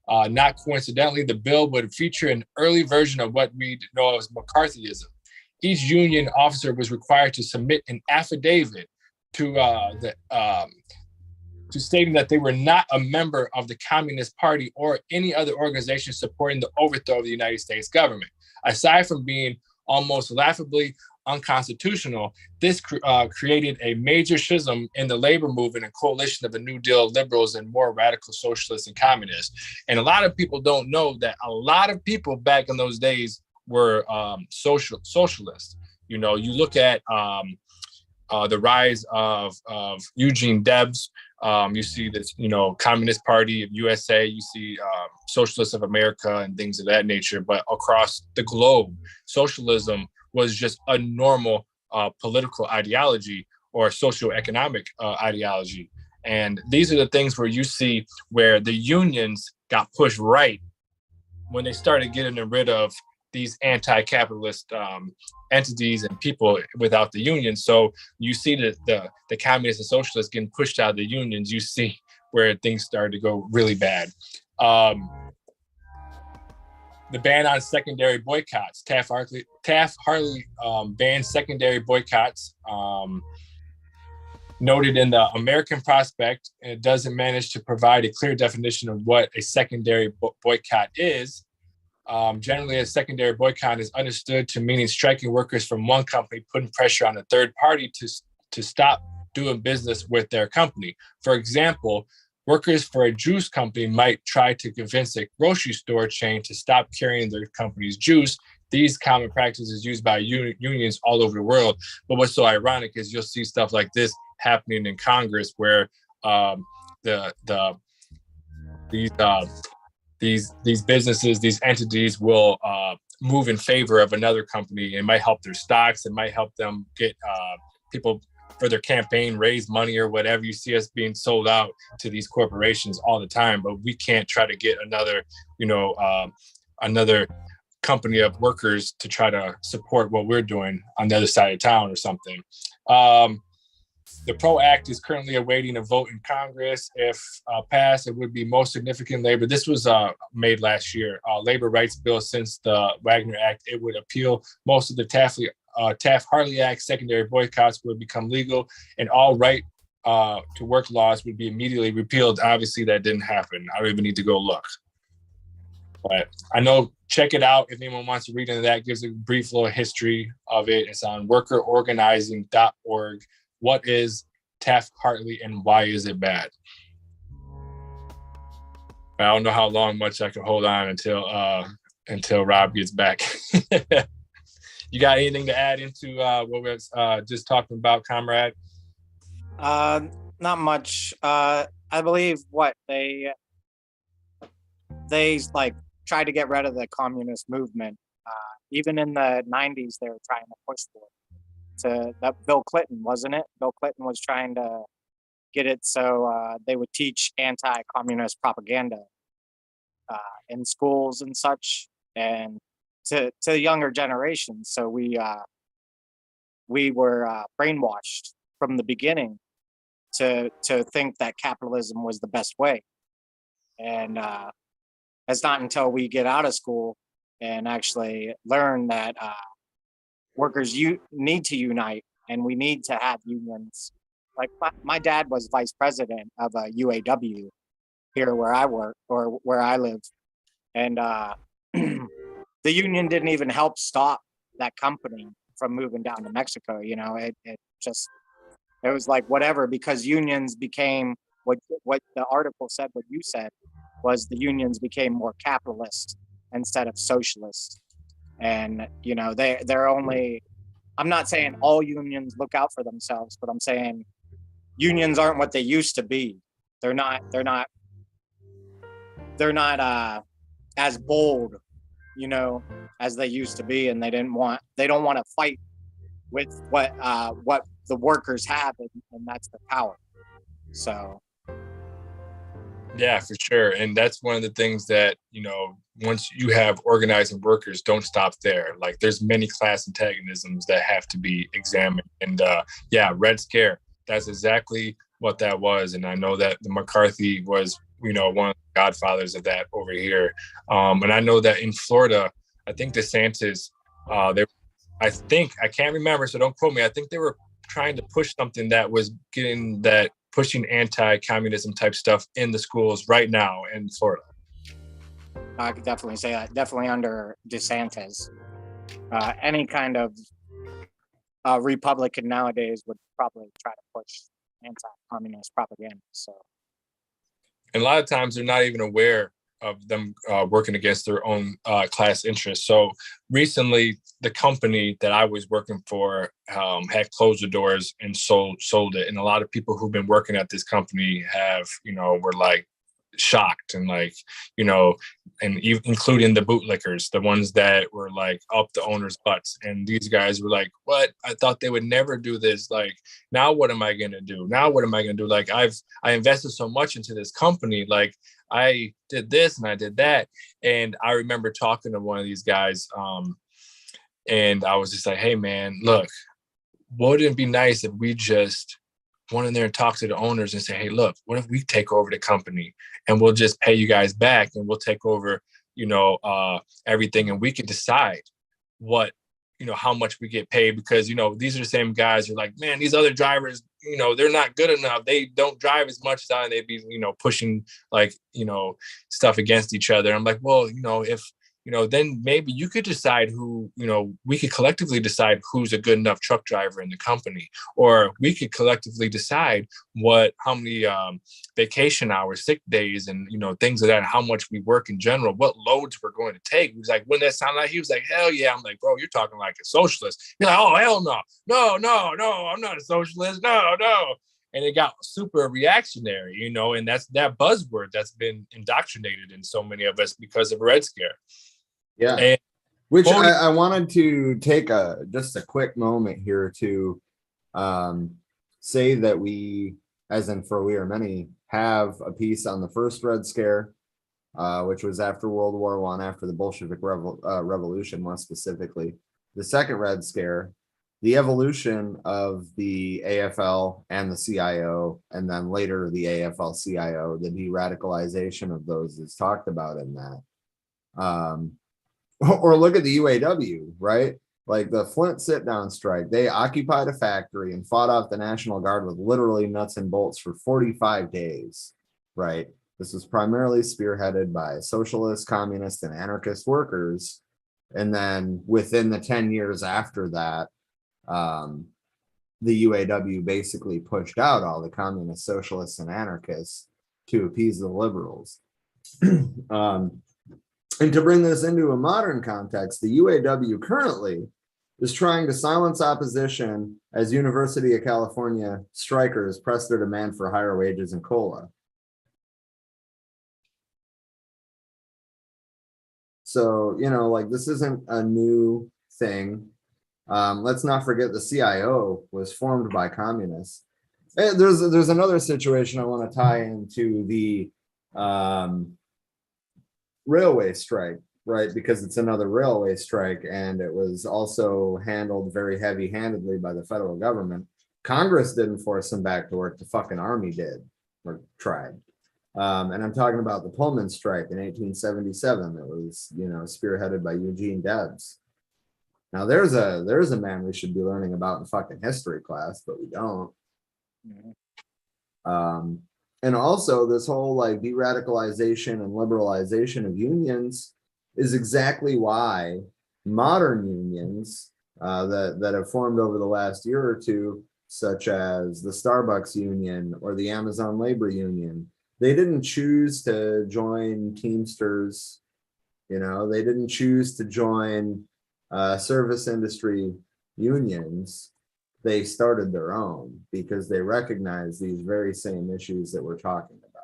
Not coincidentally, the bill would feature an early version of what we know as McCarthyism. Each union officer was required to submit an affidavit to stating that they were not a member of the Communist Party or any other organization supporting the overthrow of the United States government. Aside from being almost laughably unconstitutional, this created a major schism in the labor movement and coalition of the New Deal liberals and more radical socialists and communists. And a lot of people don't know that a lot of people back in those days were socialists. You know, you look at the rise of Eugene Debs. You see this, Communist Party of USA, you see Socialists of America and things of that nature. But across the globe, socialism was just a normal political ideology or socioeconomic ideology. And these are the things where you see where the unions got pushed right when they started getting rid of these anti-capitalist entities and people without the union. So you see the communists and socialists getting pushed out of the unions. You see where things started to go really bad. The ban on secondary boycotts. Taft-Hartley banned secondary boycotts. Noted in the American Prospect, it doesn't manage to provide a clear definition of what a secondary boycott is. Generally, a secondary boycott is understood to meaning striking workers from one company, putting pressure on a third party to stop doing business with their company. For example, workers for a juice company might try to convince a grocery store chain to stop carrying their company's juice. These common practices used by unions all over the world. But what's so ironic is you'll see stuff like this happening in Congress, where these businesses, these entities will move in favor of another company. It might help their stocks. It might help them get people for their campaign, raise money or whatever. You see us being sold out to these corporations all the time, but we can't try to get another company of workers to try to support what we're doing on the other side of town or something. The PRO Act is currently awaiting a vote in Congress. If passed, it would be most significant labor. This was made last year. Labor rights bill since the Wagner Act. It would appeal most of the Taft-Hartley Act. Secondary boycotts would become legal, and all right to work laws would be immediately repealed. Obviously, that didn't happen. I don't even need to go look. But I know, check it out if anyone wants to read into that. It gives a brief little history of it. It's on workerorganizing.org. What is Taft-Hartley and why is it bad? I don't know how much I can hold on until Rob gets back. You got anything to add into what we was just talking about, comrade? Not much. I believe they like tried to get rid of the communist movement. Even in the 90s, they were trying to push for it. That Bill Clinton, wasn't it? Bill Clinton was trying to get it so they would teach anti-communist propaganda in schools and such, and to the younger generations. So we were brainwashed from the beginning to think that capitalism was the best way, and it's not until we get out of school and actually learn that workers need to unite, and we need to have unions. Like my dad was vice president of a UAW here where I work or where I live, and the union didn't even help stop that company from moving down to Mexico. You know, it was like whatever, because unions became what the article said, what you said, was the unions became more capitalist instead of socialist. And, you know, they're only, I'm not saying all unions look out for themselves, but I'm saying unions aren't what they used to be. They're not as bold, you know, as they used to be, and they don't want to fight with what the workers have, and that's the power. So yeah, for sure. And that's one of the things that, you know, once you have organizing workers, don't stop there. Like there's many class antagonisms that have to be examined. And yeah, Red Scare, that's exactly what that was. And I know that the McCarthy was, you know, one of the godfathers of that over here. And I know that in Florida, I think DeSantis, I can't remember, so don't quote me. I think they were trying to push something that was pushing anti-communism type stuff in the schools right now in Florida. I could definitely say that. Definitely under DeSantis. Any kind of Republican nowadays would probably try to push anti-communist propaganda. So, and a lot of times they're not even aware of them working against their own class interests. So recently, the company that I was working for had closed the doors and sold it. And a lot of people who've been working at this company have, you know, were like shocked and like, you know, and including the bootlickers, the ones that were like up the owner's butts. And these guys were like, what? I thought they would never do this. Like, now what am I going to do? Like, I invested so much into this company. Like, I did this and I did that. And I remember talking to one of these guys, and I was just like, hey, man, look, wouldn't it be nice if we just went in there and talked to the owners and say, hey, look, what if we take over the company and we'll just pay you guys back and we'll take over, you know, everything, and we could decide what, you know, how much we get paid, because, you know, these are the same guys who are like, man, these other drivers, you know, they're not good enough. They don't drive as much as I, and they'd be, you know, pushing like, you know, stuff against each other. I'm like, well, you know, if, you know, then maybe you could decide who, you know, we could collectively decide who's a good enough truck driver in the company, or we could collectively decide how many vacation hours, sick days, and, you know, things like that, how much we work in general, what loads we're going to take. He was like, wouldn't that sound like, he was like, hell yeah. I'm like, bro, you're talking like a socialist. You're like, oh, hell no. No, I'm not a socialist. No. And it got super reactionary, you know, and that's that buzzword that's been indoctrinated in so many of us because of Red Scare. Yeah. And which I wanted to take just a quick moment here to say that we, as in for we are many, have a piece on the first Red Scare, which was after World War I, after the Bolshevik Revolution, more specifically. The second Red Scare, the evolution of the AFL and the CIO, and then later the AFL-CIO, the de-radicalization of those is talked about in that. Or look at the UAW, right? Like the Flint sit-down strike. They occupied a factory and fought off the National Guard with literally nuts and bolts for 45 days, right? This was primarily spearheaded by socialist, communist, and anarchist workers. And then within the 10 years after that, the UAW basically pushed out all the communists, socialists, and anarchists to appease the liberals. And to bring this into a modern context, the UAW currently is trying to silence opposition as University of California strikers press their demand for higher wages and COLA. So, you know, like, this isn't a new thing. Let's not forget the CIO was formed by communists. And there's another situation I want to tie into the railway strike, right? Because it's another railway strike, and it was also handled very heavy-handedly by the federal government. Congress didn't force them back to work. The fucking army did, or tried. And I'm talking about the Pullman strike in 1877. That was, you know, spearheaded by Eugene Debs. Now there's a man we should be learning about in fucking history class, but we don't. And also this whole like de-radicalization and liberalization of unions is exactly why modern unions that have formed over the last year or two, such as the Starbucks union or the Amazon labor union, they didn't choose to join Teamsters, you know, they didn't choose to join service industry unions. They started their own because they recognize these very same issues that we're talking about.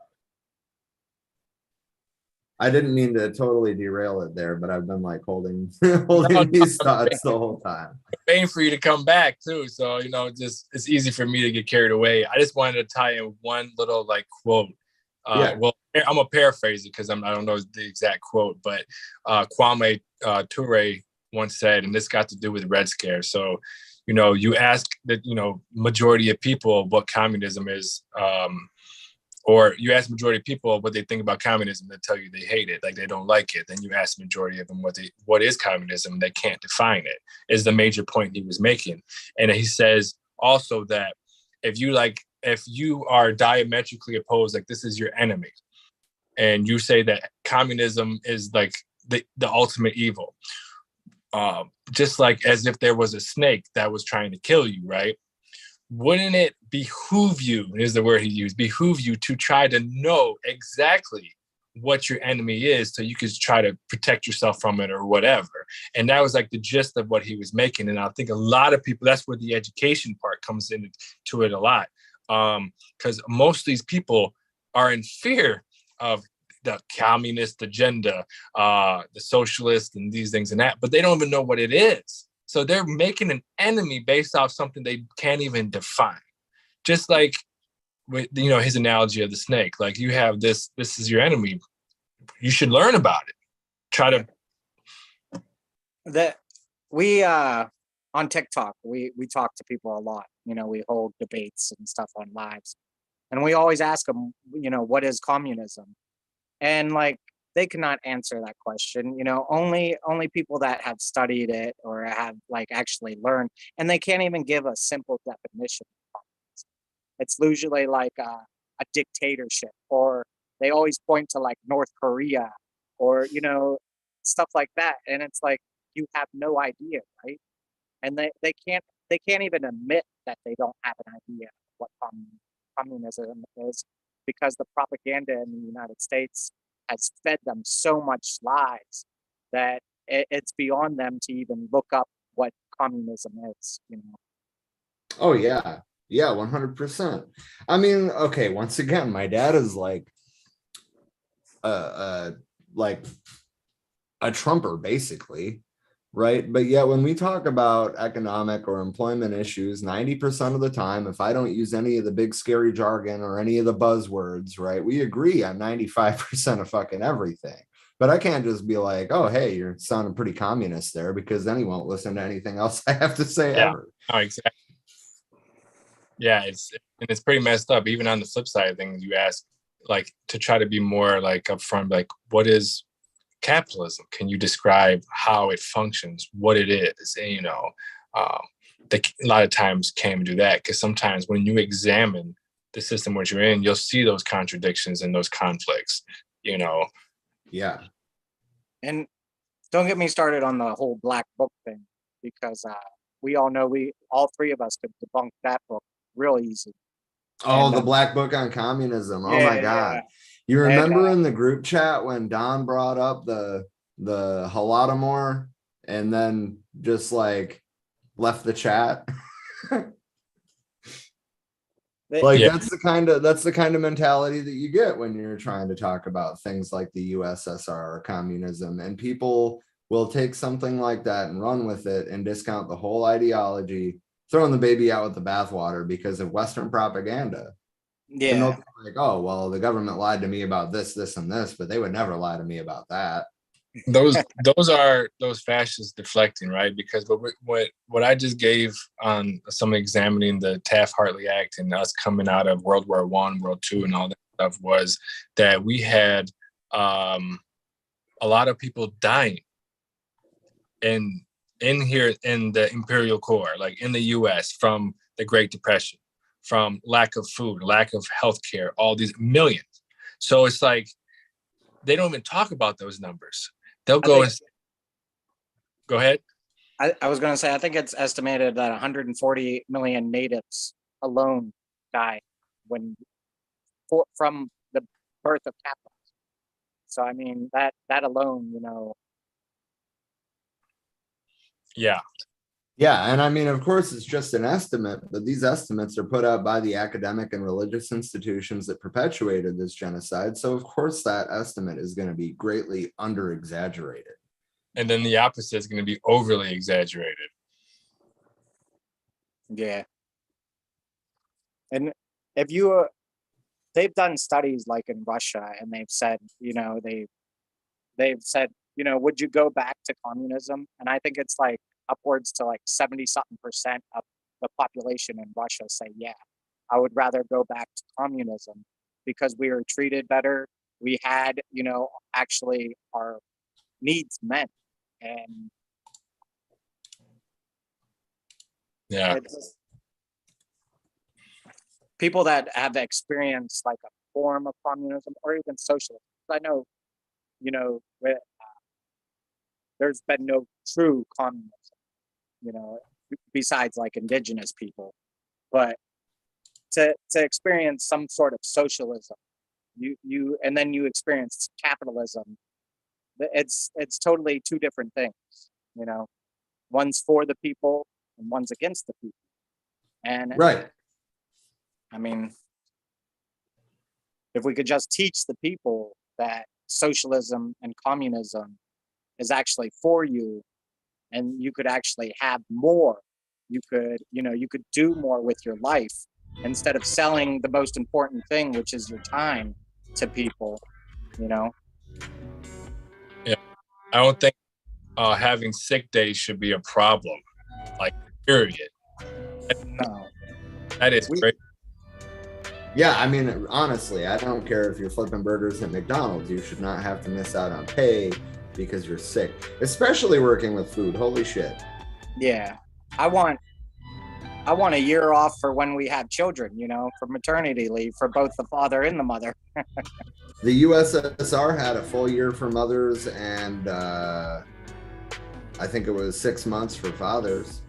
I didn't mean to totally derail it there, but I've been like holding these thoughts the whole time. Waiting for you to come back too, so you know, just it's easy for me to get carried away. I just wanted to tie in one little like quote. Well, I'm gonna paraphrase it because I don't know the exact quote, but Kwame Ture once said, and this got to do with Red Scare. So, you know, you ask the majority of people what communism is, or you ask majority of people what they think about communism, they tell you they hate it, like they don't like it. Then you ask majority of them what is communism, they can't define it. Is the major point he was making. And he says also that if you are diametrically opposed, like this is your enemy, and you say that communism is like the ultimate evil, just like as if there was a snake that was trying to kill you, right? Wouldn't it behoove you, is the word he used, behoove you to try to know exactly what your enemy is so you could try to protect yourself from it or whatever. And that was like the gist of what he was making. And I think a lot of people, that's where the education part comes into it a lot. Because most of these people are in fear of the communist agenda, the socialist and these things and that, but they don't even know what it is. So they're making an enemy based off something they can't even define. Just like with, you know, his analogy of the snake, like you have this is your enemy. You should learn about it. Try to. That we on TikTok, we talk to people a lot. You know, we hold debates and stuff on lives, and we always ask them, you know, what is communism? And like they cannot answer that question. You know, only people that have studied it or have like actually learned, and they can't even give a simple definition of communism. It's usually like a dictatorship, or they always point to like North Korea or, you know, stuff like that. And it's like, you have no idea, right? And they can't even admit that they don't have an idea of what communism is, because the propaganda in the United States has fed them so much lies that it's beyond them to even look up what communism is, you know? Oh yeah. Yeah, 100%. I mean, okay, once again, my dad is like a Trumper, basically, right? But yet when we talk about economic or employment issues, 90% of the time, if I don't use any of the big scary jargon or any of the buzzwords, right, we agree on 95% of fucking everything. But I can't just be like, oh, hey, you're sounding pretty communist there, because then he won't listen to anything else I have to say ever. Oh, exactly. Yeah, it's pretty messed up. Even on the flip side of things, you ask like to try to be more like upfront, like what is capitalism? Can you describe how it functions, what it is? And you know, a lot of times can't do that, because sometimes when you examine the system which you're in, you'll see those contradictions and those conflicts, you know. Yeah. And don't get me started on the whole black book thing, because we all know all three of us could debunk that book real easy. Oh, And, the black book on communism. Oh yeah, my God. yeah. You And, remember in the group chat when Don brought up the Holodomor and then just like left the chat? Like Yeah. that's the kind of mentality that you get when you're trying to talk about things like the USSR or communism, and people will take something like that and run with it and discount the whole ideology, throwing the baby out with the bathwater because of Western propaganda. yeah. And they'll be like, oh, well, the government lied to me about this, this, and this, but they would never lie to me about that. Those are those fascists deflecting, right? Because what I just gave on some examining the Taft-Hartley Act and us coming out of World War I, World II, and all that stuff was that we had a lot of people dying in here in the Imperial Core, like in the US, from the Great Depression, from lack of food, lack of healthcare, all these millions. So it's like they don't even talk about those numbers. They'll go go ahead. I was going to say, I think it's estimated that 140 million natives alone died from the birth of capitalism. So I mean that alone, you know. Yeah. Yeah, and I mean, of course, it's just an estimate, but these estimates are put out by the academic and religious institutions that perpetuated this genocide. So, of course, that estimate is going to be greatly under-exaggerated. And then the opposite is going to be overly exaggerated. Yeah. And if they've done studies like in Russia, and they've said, you know, they've said, you know, would you go back to communism? And I think it's like upwards to like 70-something% of the population in Russia say, yeah, I would rather go back to communism because we were treated better. We had, you know, actually our needs met. And yeah, people that have experienced like a form of communism or even socialism. I know, you know, there's been no true communism, you know, besides like indigenous people, but to experience some sort of socialism, you and then you experience capitalism. It's totally two different things, you know. One's for the people and one's against the people. And right. I mean, if we could just teach the people that socialism and communism is actually for you, and you could actually have more, you could do more with your life instead of selling the most important thing, which is your time, to people, you know. Yeah, I don't think having sick days should be a problem, like, period. No, that is great. Yeah, I mean, honestly, I don't care if you're flipping burgers at McDonald's. You should not have to miss out on pay because you're sick, especially working with food. Holy shit. Yeah, I want a year off for when we have children, you know, for maternity leave for both the father and the mother. The USSR had a full year for mothers, and I think it was 6 months for fathers.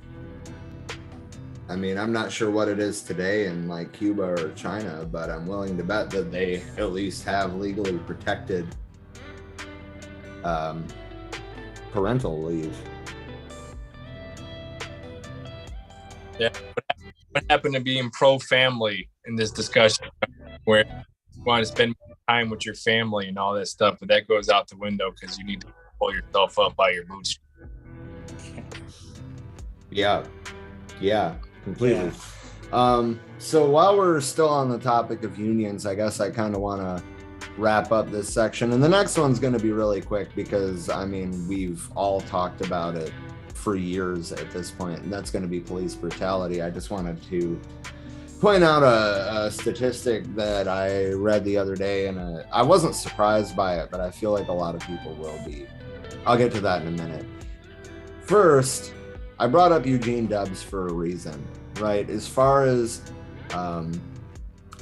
I mean, I'm not sure what it is today in like Cuba or China, but I'm willing to bet that they at least have legally protected parental leave. Yeah. What happened to being pro-family in this discussion where you want to spend time with your family and all that stuff, but that goes out the window because you need to pull yourself up by your bootstraps. Yeah, completely. Yeah. So while we're still on the topic of unions, I guess I kind of want to wrap up this section. And the next one's going to be really quick because, I mean, we've all talked about it for years at this point, and that's going to be police brutality. I just wanted to point out a statistic that I read the other day, and I wasn't surprised by it, but I feel like a lot of people will be. I'll get to that in a minute. First, I brought up Eugene Debs for a reason, right? As far as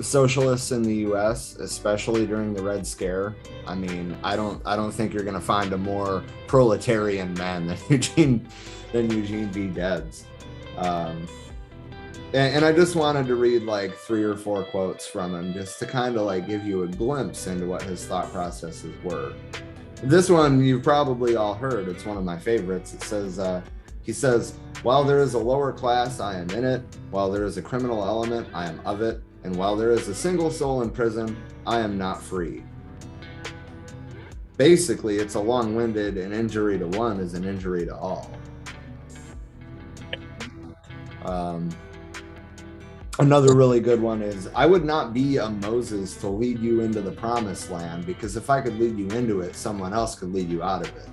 socialists in the U.S., especially during the Red Scare. I mean, I don't think you're going to find a more proletarian man than Eugene V. Debs. And I just wanted to read like 3 or 4 quotes from him just to kind of like give you a glimpse into what his thought processes were. This one you've probably all heard. It's one of my favorites. It says, he says, "While there is a lower class, I am in it. While there is a criminal element, I am of it. And while there is a single soul in prison, I am not free." Basically, it's a long-winded, an injury to one is an injury to all. Another really good one is, "I would not be a Moses to lead you into the promised land, because if I could lead you into it, someone else could lead you out of it."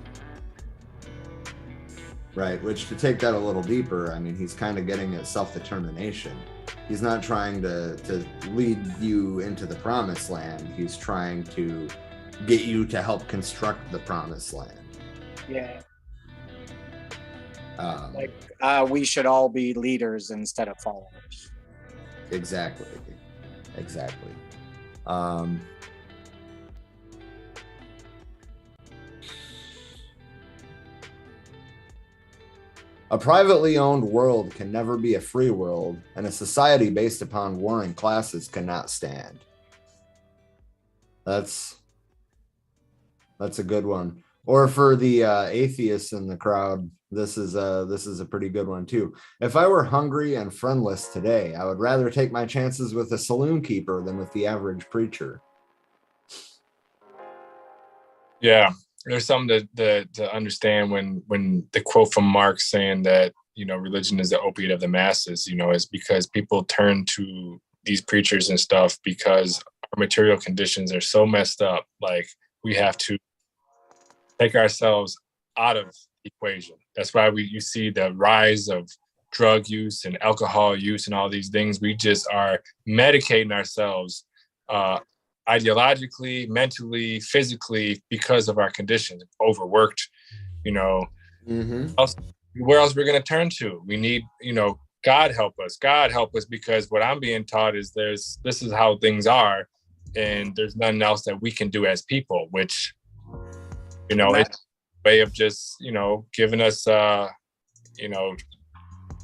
Right, which, to take that a little deeper, I mean, he's kind of getting at self-determination. He's not trying to lead you into the promised land. He's trying to get you to help construct the promised land. Yeah. We should all be leaders instead of followers. Exactly. A privately owned world can never be a free world, and a society based upon warring classes cannot stand. That's a good one. Or for the atheists in the crowd, this is a pretty good one too. "If I were hungry and friendless today, I would rather take my chances with a saloon keeper than with the average preacher." Yeah, there's something to understand when the quote from Marx saying that, you know, religion is the opiate of the masses, you know, is because people turn to these preachers and stuff because our material conditions are so messed up. Like, we have to take ourselves out of the equation. That's why you see the rise of drug use and alcohol use and all these things. We just are medicating ourselves ideologically, mentally, physically, because of our conditions. Overworked, you know. Where else we're going to turn to? We need, you know, God help us, because what I'm being taught is this is how things are, and there's nothing else that we can do as people, which, you know, it's a way of just, you know, giving us, you know,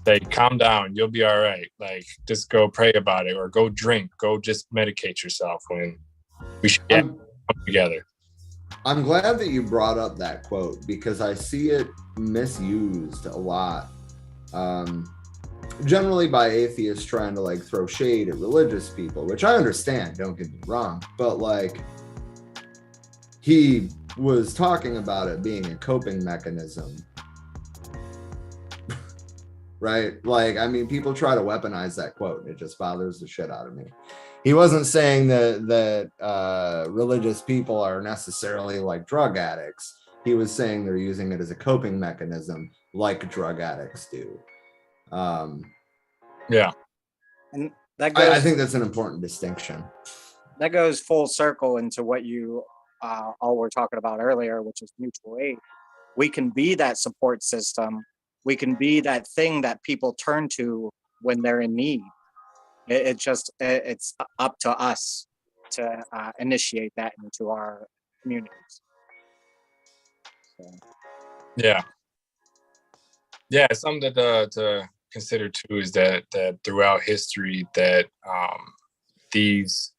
say, calm down, you'll be all right. Like, just go pray about it, or go drink, go just medicate yourself, when we should come together. I'm glad that you brought up that quote, because I see it misused a lot. Generally by atheists trying to like throw shade at religious people, which I understand, don't get me wrong, but like, he was talking about it being a coping mechanism. Right? Like, I mean, people try to weaponize that quote, and it just bothers the shit out of me. He wasn't saying that religious people are necessarily like drug addicts. He was saying they're using it as a coping mechanism, like drug addicts do. Yeah. And that goes, I think that's an important distinction. That goes full circle into what you all were talking about earlier, which is mutual aid. We can be that support system. We can be that thing that people turn to when they're in need. It's up to us to initiate that into our communities. So. Yeah. Something to consider too is that throughout history, that these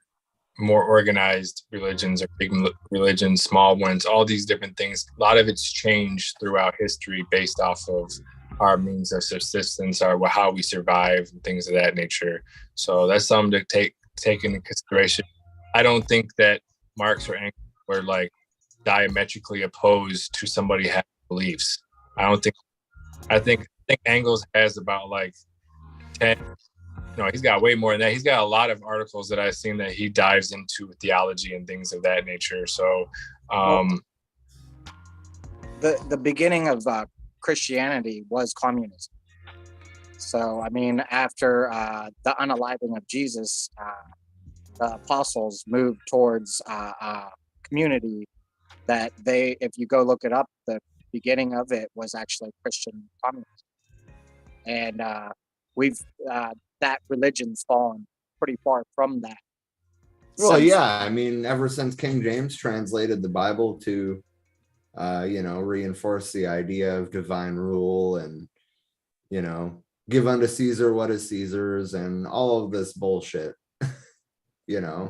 more organized religions, or big religions, small ones, all these different things, a lot of it's changed throughout history based off of our means of subsistence, or how we survive, and things of that nature. So that's something to take into consideration. I don't think that Marx or Engels were like diametrically opposed to somebody having beliefs. I think Engels has about like 10. No, he's got way more than that. He's got a lot of articles that I've seen that he dives into theology and things of that nature. So, the beginning of Christianity was communism. So, I mean, after the unaliving of Jesus, the apostles moved towards a community that if you go look it up, the beginning of it was actually Christian communism. And we've that religion's fallen pretty far from that Well, yeah, I mean, ever since King James translated the Bible to, reinforce the idea of divine rule and, give unto Caesar what is Caesar's and all of this bullshit, a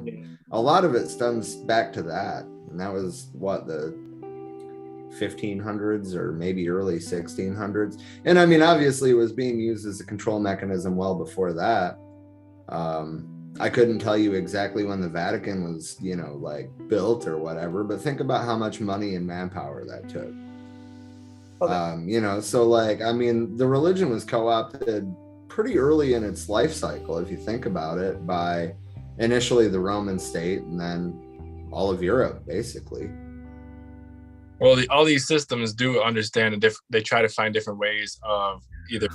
lot of it stems back to that. And that was what, the 1500s or maybe early 1600s. And I mean, obviously it was being used as a control mechanism well before that. I couldn't tell you exactly when the Vatican was, built or whatever, but think about how much money and manpower that took. So the religion was co-opted pretty early in its life cycle, if you think about it, by initially the Roman state and then all of Europe, basically. Well, all these systems do understand they try to find different ways of either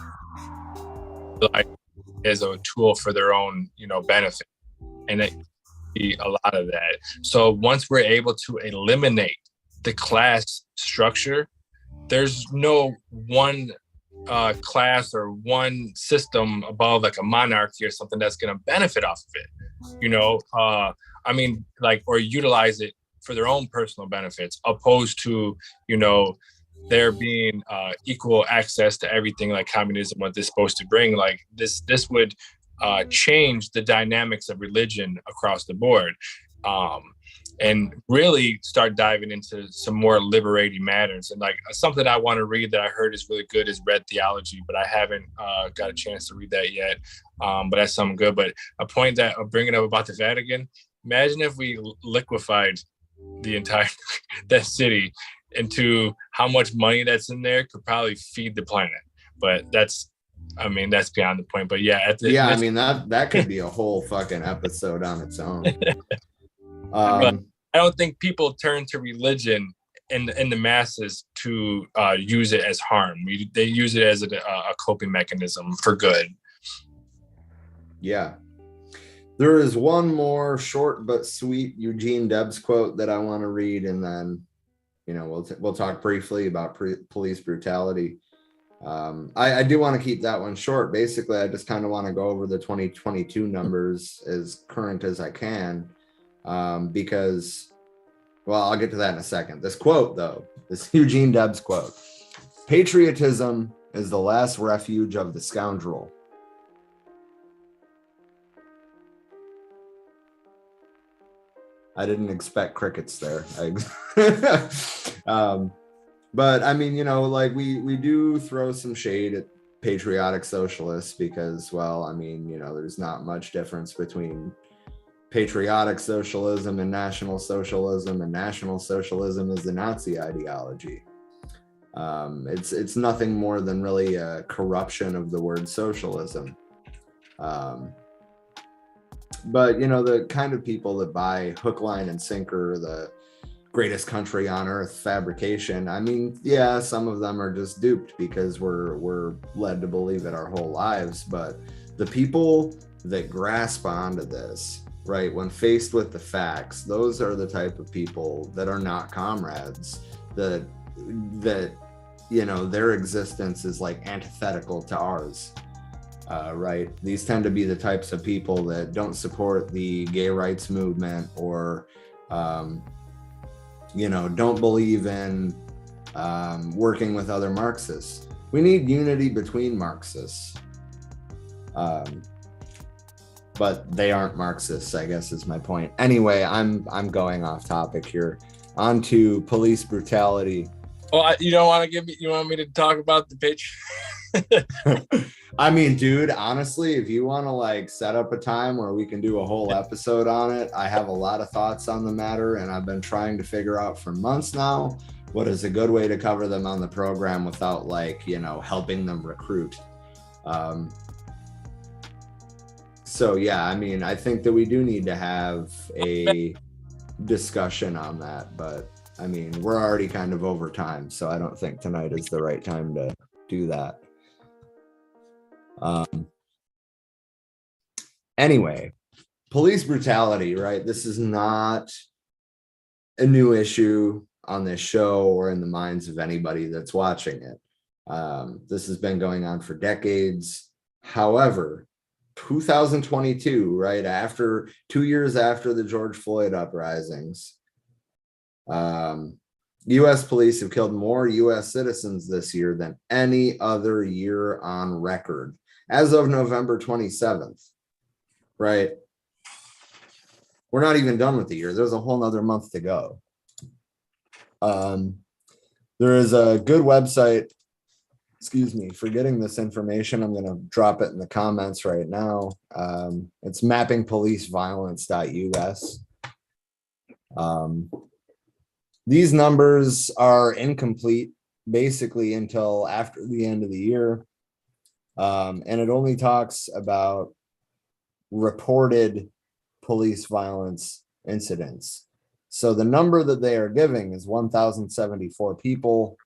as a tool for their own, benefit, and it be a lot of that. So once we're able to eliminate the class structure, there's no one class or one system above like a monarchy or something that's going to benefit off of it. Or utilize it for their own personal benefits, opposed to, there being equal access to everything like communism, what this is supposed to bring. Like this would change the dynamics of religion across the board, and really start diving into some more liberating matters. And like something I want to read that I heard is really good is Red Theology, but I haven't got a chance to read that yet. But that's something good. But a point that I'm bringing up about the Vatican, imagine if we liquefied the entire that city into how much money that's in there could probably feed the planet. But that's beyond the point. But yeah, that could be a whole fucking episode on its own. But I don't think people turn to religion in the masses to use it as harm. They use it as a coping mechanism for good. Yeah. There is one more short but sweet Eugene Debs quote that I want to read, and then, we'll talk briefly about police brutality. I do want to keep that one short. Basically, I just kind of want to go over the 2022 numbers as current as I can, because, well, I'll get to that in a second. This quote, though, this Eugene Debs quote: "Patriotism is the last refuge of the scoundrel." I didn't expect crickets there. But I mean, we do throw some shade at patriotic socialists because, well, I mean, there's not much difference between patriotic socialism and national socialism is the Nazi ideology. It's nothing more than really a corruption of the word socialism. But, the kind of people that buy hook, line, and sinker the greatest country on earth fabrication, I mean, yeah, some of them are just duped because we're led to believe it our whole lives. But the people that grasp onto this, right, when faced with the facts, those are the type of people that are not comrades, that their existence is like antithetical to ours. Right. These tend to be the types of people that don't support the gay rights movement or, don't believe in working with other Marxists. We need unity between Marxists. But they aren't Marxists, I guess is my point. Anyway, I'm going off topic here. On to police brutality. Well, you don't want to you want me to talk about the pitch? I mean, dude, honestly, if you want to set up a time where we can do a whole episode on it, I have a lot of thoughts on the matter, and I've been trying to figure out for months now what is a good way to cover them on the program without helping them recruit. So yeah, I mean, I think that we do need to have a discussion on that, but I mean, we're already kind of over time, so I don't think tonight is the right time to do that. Anyway, police brutality, right? This is not a new issue on this show or in the minds of anybody that's watching it. This has been going on for decades. However, 2022, right after 2 years after the George Floyd uprisings, U.S. police have killed more U.S. citizens this year than any other year on record as of November 27th, right? We're not even done with the year. There's a whole nother month to go. There is a good website, excuse me for getting this information. I'm going to drop it in the comments right now. It's mappingpoliceviolence.us. These numbers are incomplete basically until after the end of the year. And it only talks about reported police violence incidents. So the number that they are giving is 1,074 people.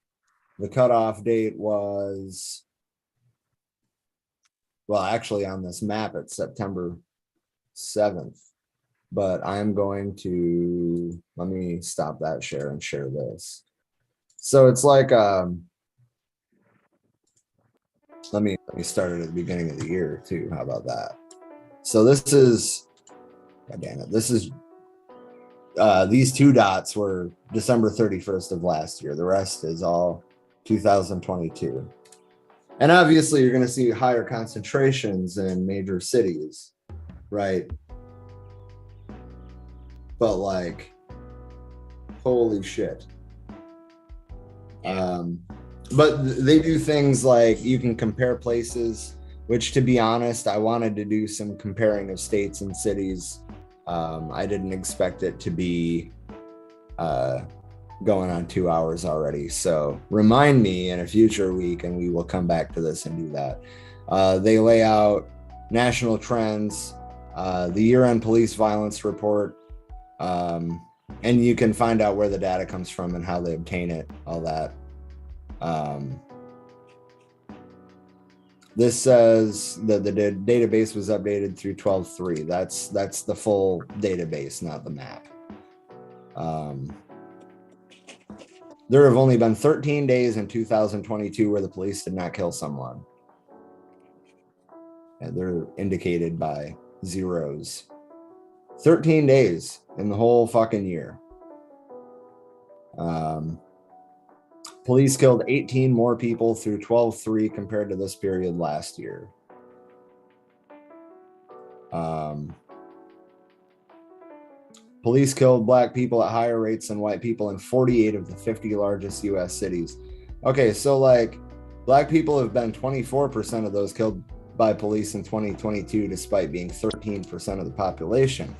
The cutoff date was, well, actually on this map, it's September 7th. But I'm going to, let me stop that share and share this. So it's like, let me start it at the beginning of the year too. How about that? So this is, God damn it, this is, these two dots were December 31st of last year. The rest is all 2022. And obviously you're going to see higher concentrations in major cities, right? But like, holy shit. But they do things like you can compare places, which to be honest, I wanted to do some comparing of states and cities. I didn't expect it to be going on 2 hours already. So remind me in a future week and we will come back to this and do that. They lay out national trends, the year-end police violence report, and you can find out where the data comes from and how they obtain it, all that. This says that the database was updated through 12/3. That's the full database, not the map. There have only been 13 days in 2022 where the police did not kill someone. And they're indicated by zeros. 13 days in the whole fucking year. Police killed 18 more people through 12/3 compared to this period last year. Police killed black people at higher rates than white people in 48 of the 50 largest US cities. Okay, so like black people have been 24% of those killed by police in 2022, despite being 13% of the population.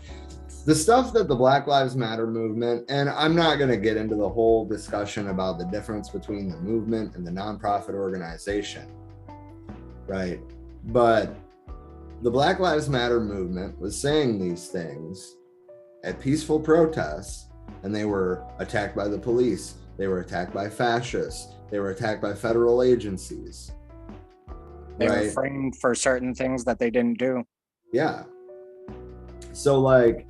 The stuff that the Black Lives Matter movement, and I'm not going to get into the whole discussion about the difference between the movement and the nonprofit organization, right? But the Black Lives Matter movement was saying these things at peaceful protests, and they were attacked by the police. They were attacked by fascists. They were attacked by federal agencies. They were framed for certain things that they didn't do. Yeah. So like,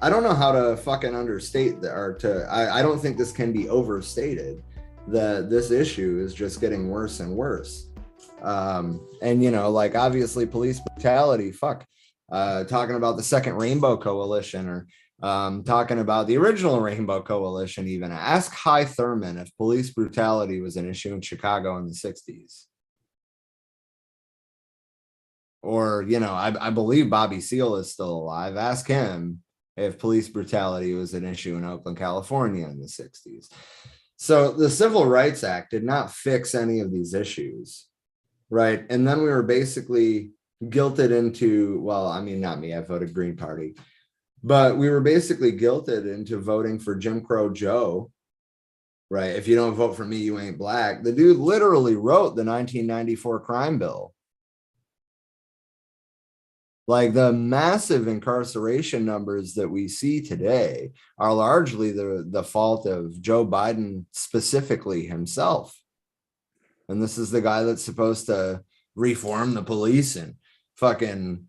I don't know how to fucking understate that, or I don't think this can be overstated that this issue is just getting worse and worse. And you know, like obviously police brutality, talking about the second Rainbow Coalition, or talking about the original Rainbow Coalition. Even ask Hy Thurman if police brutality was an issue in Chicago in the 60s. Or, you know, I believe Bobby Seale is still alive. Ask him if police brutality was an issue in Oakland, California in the 60s. So the Civil Rights Act did not fix any of these issues, right? And then we were basically guilted into, well, I mean, not me, I voted Green Party, but we were basically guilted into voting for Jim Crow Joe, right? If you don't vote for me, you ain't black. The dude literally wrote the 1994 crime bill. Like the massive incarceration numbers that we see today are largely the fault of Joe Biden specifically himself. And this is the guy that's supposed to reform the police and fucking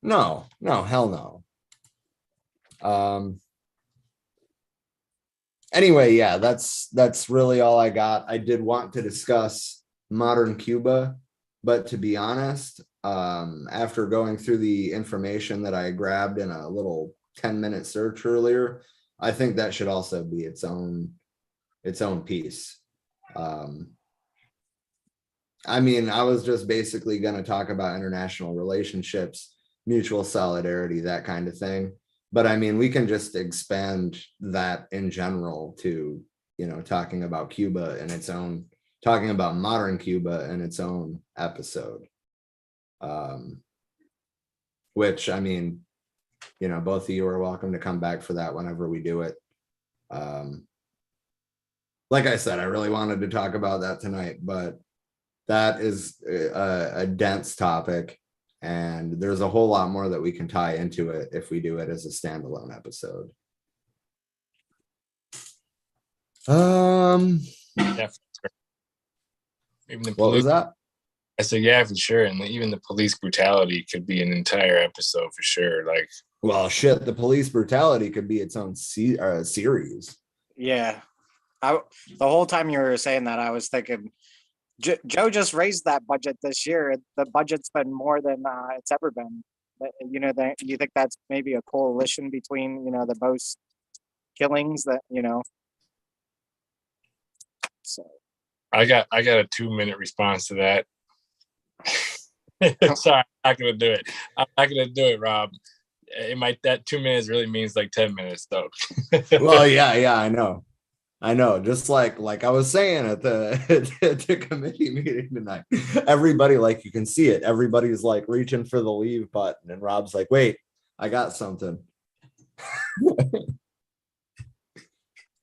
no, hell no. Anyway, yeah, that's really all I got. I did want to discuss modern Cuba, but to be honest, after going through the information that I grabbed in a little 10-minute search earlier, I think that should also be its own piece. I mean, I was just basically going to talk about international relationships, mutual solidarity, that kind of thing. But I mean, we can just expand that in general to, you know, talking about Cuba in its own, talking about modern Cuba in its own episode. Which, I mean, you know, both of you are welcome to come back for that whenever we do it. Like I said, I really wanted to talk about that tonight, but that is a dense topic, and there's a whole lot more that we can tie into it if we do it as a standalone episode. Yeah, even the What was that? I said, yeah, for sure. And even the police brutality could be an entire episode for sure. Like, well, shit, the police brutality could be its own series. Yeah. The whole time you were saying that, I was thinking, Joe just raised that budget this year. The budget's been more than it's ever been. You know, you think that's maybe a coalition between, you know, the most killings that, you know. So I got a 2-minute response to that. Sorry, I'm not gonna do it. I'm not gonna do it, Rob. That 2 minutes really means like 10 minutes though. Well, yeah, I know. Just like I was saying at the committee meeting tonight, everybody, like, you can see it. Everybody's like reaching for the leave button, and Rob's like, "Wait, I got something."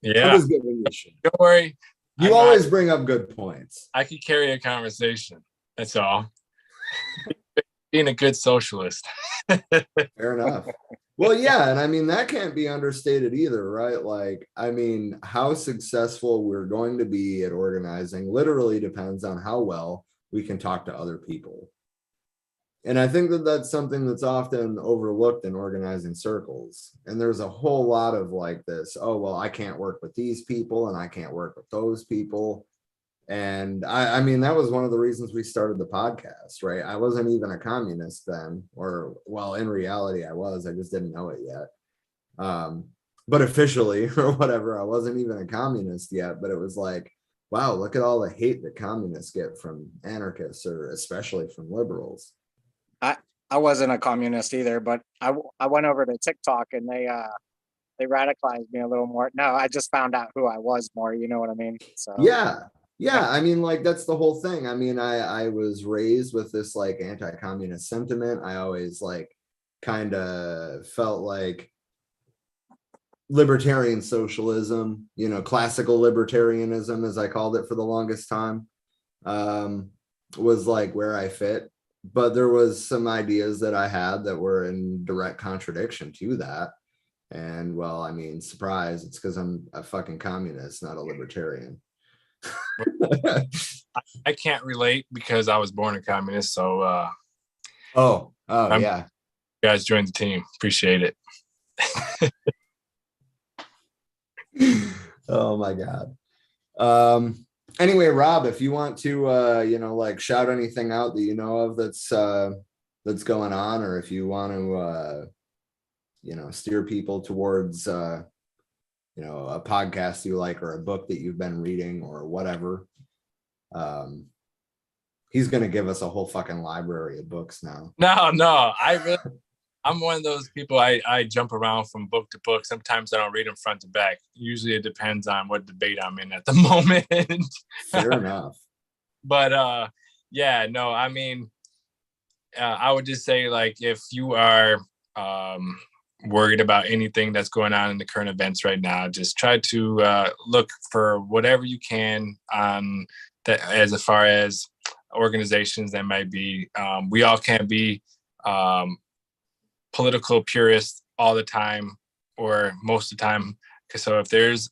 Yeah, I was giving you shit. Don't worry. You always bring up good points. I could carry a conversation. That's all. Being a good socialist. Fair enough. Well, yeah, and I mean, that can't be understated either, right? Like, I mean, how successful we're going to be at organizing literally depends on how well we can talk to other people. And I think that that's something that's often overlooked in organizing circles. And there's a whole lot of like this, oh, well, I can't work with these people and I can't work with those people. And I mean, that was one of the reasons we started the podcast, right? I wasn't even a communist then, or, well, in reality, I was. I just didn't know it yet. But officially, or whatever, I wasn't even a communist yet. But it was like, wow, look at all the hate that communists get from anarchists, or especially from liberals. I wasn't a communist either, but I went over to TikTok and they radicalized me a little more. No, I just found out who I was more. You know what I mean? So yeah. I mean, like, that's the whole thing. I mean, I was raised with this like anti-communist sentiment. I always like kind of felt like libertarian socialism, you know, classical libertarianism, as I called it for the longest time, was like where I fit. But there was some ideas that I had that were in direct contradiction to that. And, well, I mean, surprise, it's because I'm a fucking communist, not a libertarian. I can't relate because I was born a communist. So yeah, you guys joined the team. Appreciate it. Oh my God. Anyway, Rob, if you want to you know, like, shout anything out that you know of that's going on, or if you want to you know, steer people towards you know, a podcast you like, or a book that you've been reading, or whatever. He's gonna give us a whole fucking library of books now. No, I'm one of those people. I jump around from book to book. Sometimes I don't read them front to back. Usually it depends on what debate I'm in at the moment. Fair enough. But yeah, no, I mean, I would just say, like, if you are worried about anything that's going on in the current events right now, just try to look for whatever you can on that, as far as organizations that might be. We all can't be political purists all the time, or most of the time. So if there's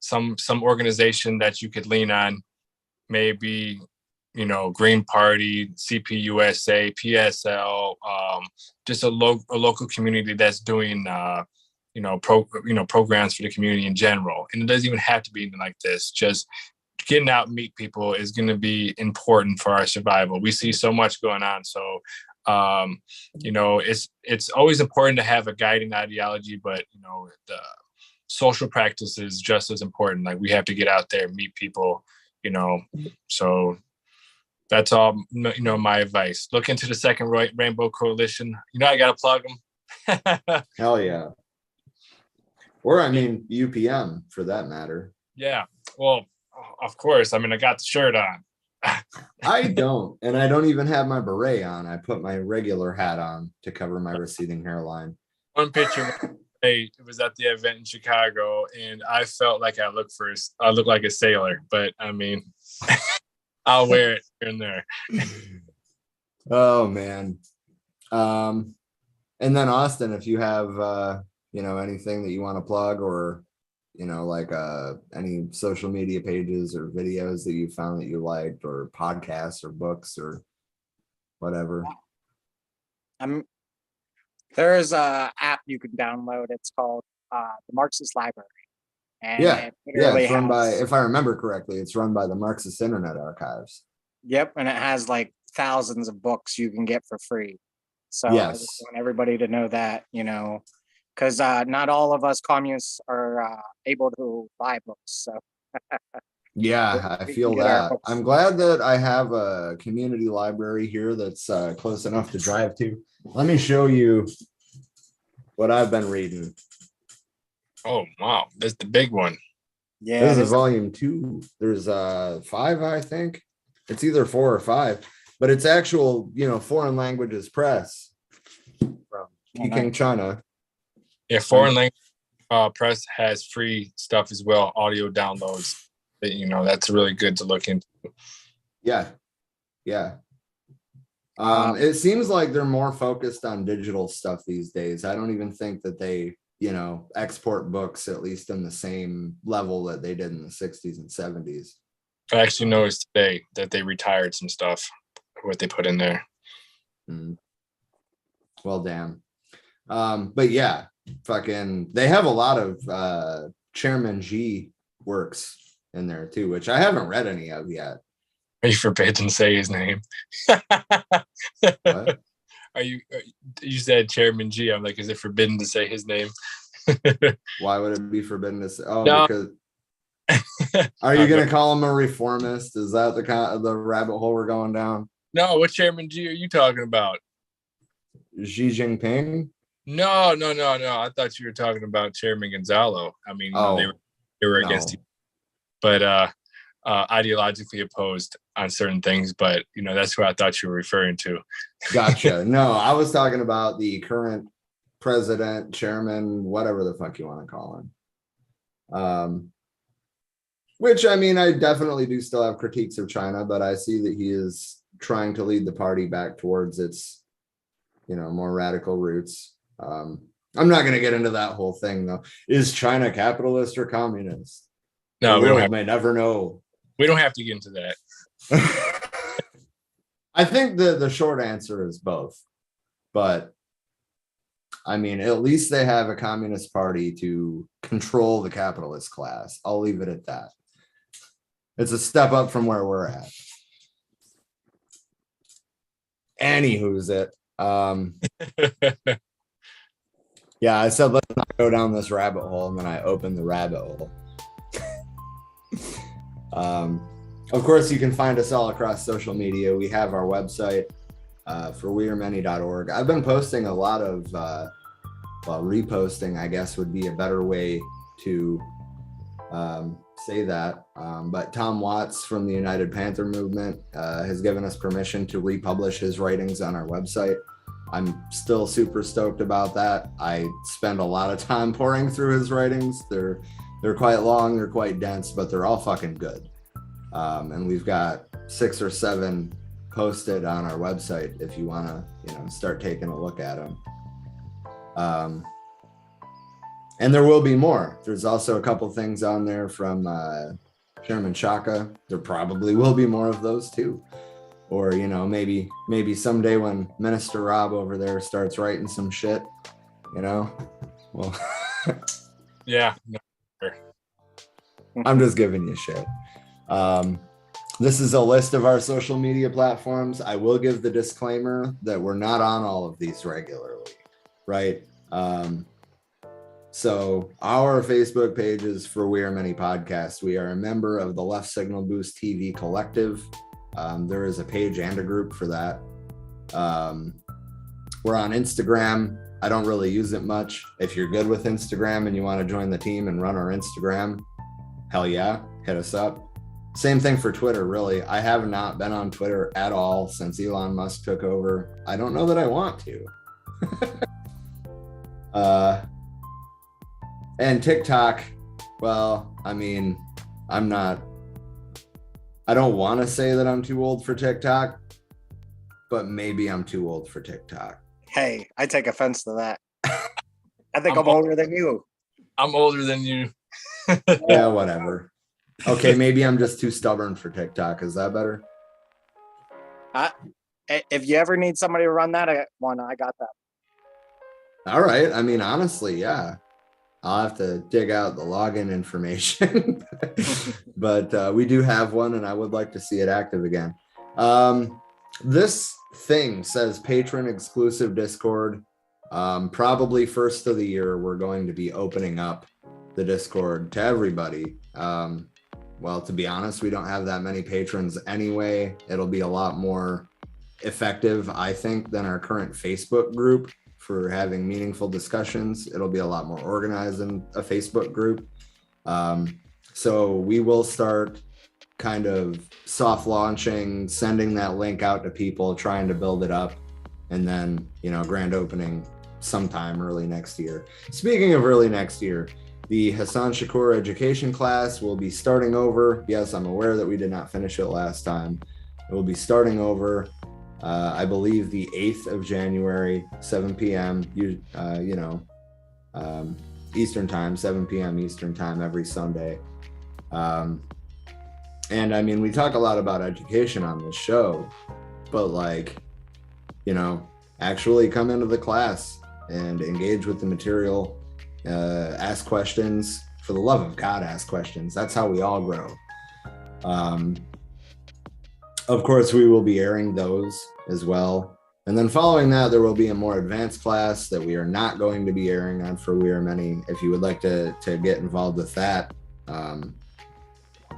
some organization that you could lean on, maybe, you know, Green Party, CPUSA, PSL, just a local community that's doing programs for the community in general. And it doesn't even have to be like this. Just getting out and meet people is going to be important for our survival. We see so much going on. So, it's always important to have a guiding ideology, but, the social practice is just as important. Like, we have to get out there, meet people, so that's all, my advice. Look into the Second Rainbow Coalition. I got to plug them. Hell yeah. Or, UPM for that matter. Yeah. Well, of course. I got the shirt on. I don't. And I don't even have my beret on. I put my regular hat on to cover my receding hairline. One picture, it was at the event in Chicago, and I felt like I looked like a sailor, but I'll wear it here and there. Oh, man. And then Austin, if you have, anything that you want to plug, or, any social media pages or videos that you found that you liked, or podcasts or books or whatever. There is a app you can download. It's called the Marxist Library. And it's run by, if I remember correctly, it's run by the Marxist Internet Archives. Yep, and it has like thousands of books you can get for free. So yes. I just want everybody to know that, because not all of us communists are able to buy books. So yeah, I feel that. I'm glad that I have a community library here that's close enough to drive to. Let me show you what I've been reading. Oh, wow. That's the big one. Yeah. This is volume 2. There's 5, I think. It's either 4 or 5, but it's actual, foreign languages press from Peking, China. Yeah, foreign language press has free stuff as well, audio downloads. That's really good to look into. Yeah. It seems like they're more focused on digital stuff these days. I don't even think that they, export books, at least in the same level that they did in the 60s and 70s. I actually noticed today that they retired some stuff, what they put in there. Well, damn. But yeah, they have a lot of Chairman Xi works in there too, which I haven't read any of yet. Are you forbidden to say his name? What? You said Chairman G. I'm like, is it forbidden to say his name? Why would it be forbidden to say? Oh, no. Because are you going to call him a reformist? Is that the rabbit hole we're going down? No, what Chairman G are you talking about? Xi Jinping? No. I thought you were talking about Chairman Gonzalo. They were against you, but ideologically opposed on certain things, but that's who I thought you were referring to. Gotcha. No, I was talking about the current president, chairman, whatever the fuck you want to call him. Which I definitely do still have critiques of China, but I see that he is trying to lead the party back towards its, more radical roots. I'm not going to get into that whole thing though. Is China capitalist or communist? No, we may never know. We don't have to get into that. I think the short answer is both, but at least they have a communist party to control the capitalist class. I'll leave it at that. It's a step up from where we're at. Anywho's it. Yeah, I said let's not go down this rabbit hole, and then I opened the rabbit hole. Of course, you can find us all across social media. We have our website for wearemany.org. I've been posting a lot of reposting, I guess would be a better way to say that. But Tom Watts from the United Panther Movement has given us permission to republish his writings on our website. I'm still super stoked about that. I spend a lot of time pouring through his writings. They're quite long, they're quite dense, but they're all fucking good. And we've got 6 or 7 posted on our website if you want to, start taking a look at them. And there will be more. There's also a couple things on there from Chairman Chaka. There probably will be more of those too. Or, maybe someday when Minister Rob over there starts writing some shit, well, yeah. I'm just giving you shit. This is a list of our social media platforms. I will give the disclaimer that we're not on all of these regularly, right? So our Facebook page is for We Are Many Podcast. We are a member of the Left Signal Boost TV Collective. There is a page and a group for that. We're on Instagram. I don't really use it much. If you're good with Instagram and you want to join the team and run our Instagram, hell yeah, hit us up. Same thing for Twitter, really. I have not been on Twitter at all since Elon Musk took over. I don't know that I want to. And TikTok, well, I mean, I don't want to say that I'm too old for TikTok, but maybe I'm too old for TikTok. Hey, I take offense to that. I think I'm older than you. I'm older than you. Yeah, whatever. Okay, maybe I'm just too stubborn for TikTok. Is that better? If you ever need somebody to run that one, I got that. All right. I mean, honestly, yeah. I'll have to dig out the login information, but we do have one and I would like to see it active again. This thing says patron exclusive Discord. Probably first of the year, we're going to be opening up the Discord to everybody. Well, to be honest, we don't have that many patrons anyway. It'll be a lot more effective, I think, than our current Facebook group for having meaningful discussions. It'll be a lot more organized than a Facebook group. So we will start kind of soft launching, sending that link out to people, trying to build it up, and then, grand opening sometime early next year. Speaking of early next year, the Hassan Shakur education class will be starting over. Yes, I'm aware that we did not finish it last time. It will be starting over, I believe the 8th of January, 7 p.m. Eastern time, 7 p.m. Eastern time every Sunday. And I mean, we talk a lot about education on this show, but actually come into the class and engage with the material, ask questions. For the love of God, ask questions. That's how we all grow. Of course, we will be airing those as well. And then following that, there will be a more advanced class that we are not going to be airing on for We Are Many. If you would like to get involved with that,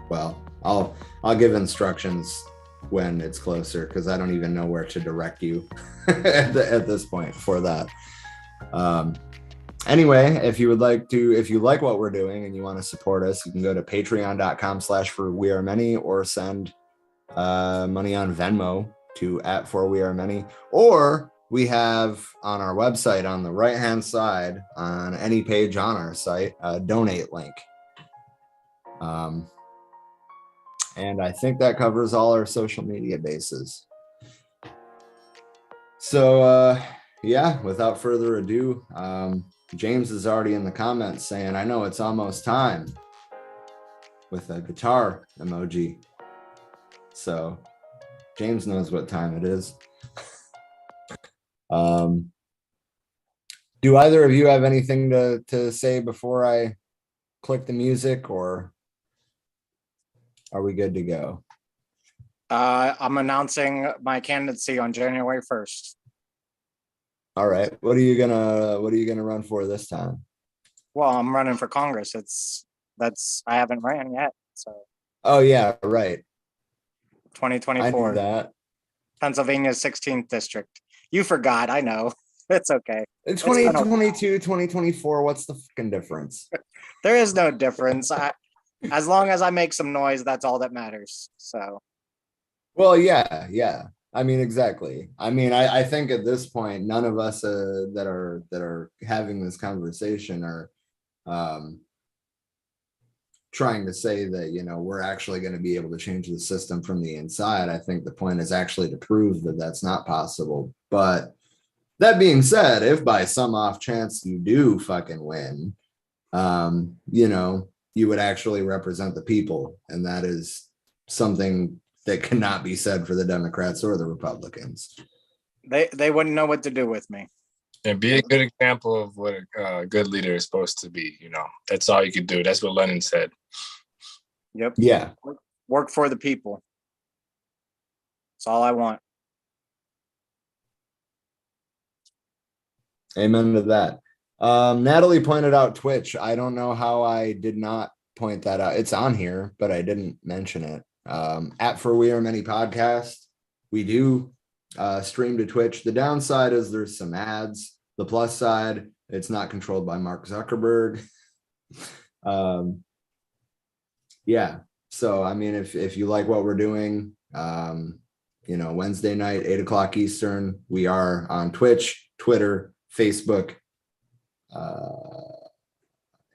well, I'll give instructions when it's closer, because I don't even know where to direct you at this point for that. Anyway, if you like what we're doing and you want to support us, you can go to patreon.com/forwearemany or send money on Venmo to @forwearemany, or we have on our website on the right hand side on any page on our site a donate link. And I think that covers all our social media bases. So yeah, without further ado, James is already in the comments saying, I know it's almost time, with a guitar emoji. So James knows what time it is. Do either of you have anything to say before I click the music, or are we good to go? I'm announcing my candidacy on January 1st. All right. What are you gonna run for this time? Well, I'm running for Congress. I haven't ran yet. So. Oh yeah, right. 2024. I knew that. Pennsylvania's 16th district. You forgot. I know. It's okay. 2022, 2024. What's the fucking difference? There is no difference. As long as I make some noise, that's all that matters. So. Well, yeah. I mean, exactly. I mean, I think at this point, none of us that are having this conversation are trying to say that, we're actually going to be able to change the system from the inside. I think the point is actually to prove that that's not possible. But that being said, if by some off chance you do fucking win, you would actually represent the people. And that is something that cannot be said for the Democrats or the Republicans. They wouldn't know what to do with me. And be a good example of what a good leader is supposed to be. That's all you could do. That's what Lenin said. Yep. Yeah. work for the people. That's all I want. Amen to that. Natalie pointed out Twitch. I don't know how I did not point that out. It's on here, but I didn't mention it. At For We Are Many Podcast, we do stream to Twitch. The downside is there's some ads. The plus side, it's not controlled by Mark Zuckerberg. Yeah. So, I mean, if you like what we're doing, you know, Wednesday night, 8 o'clock Eastern, we are on Twitch, Twitter, Facebook, and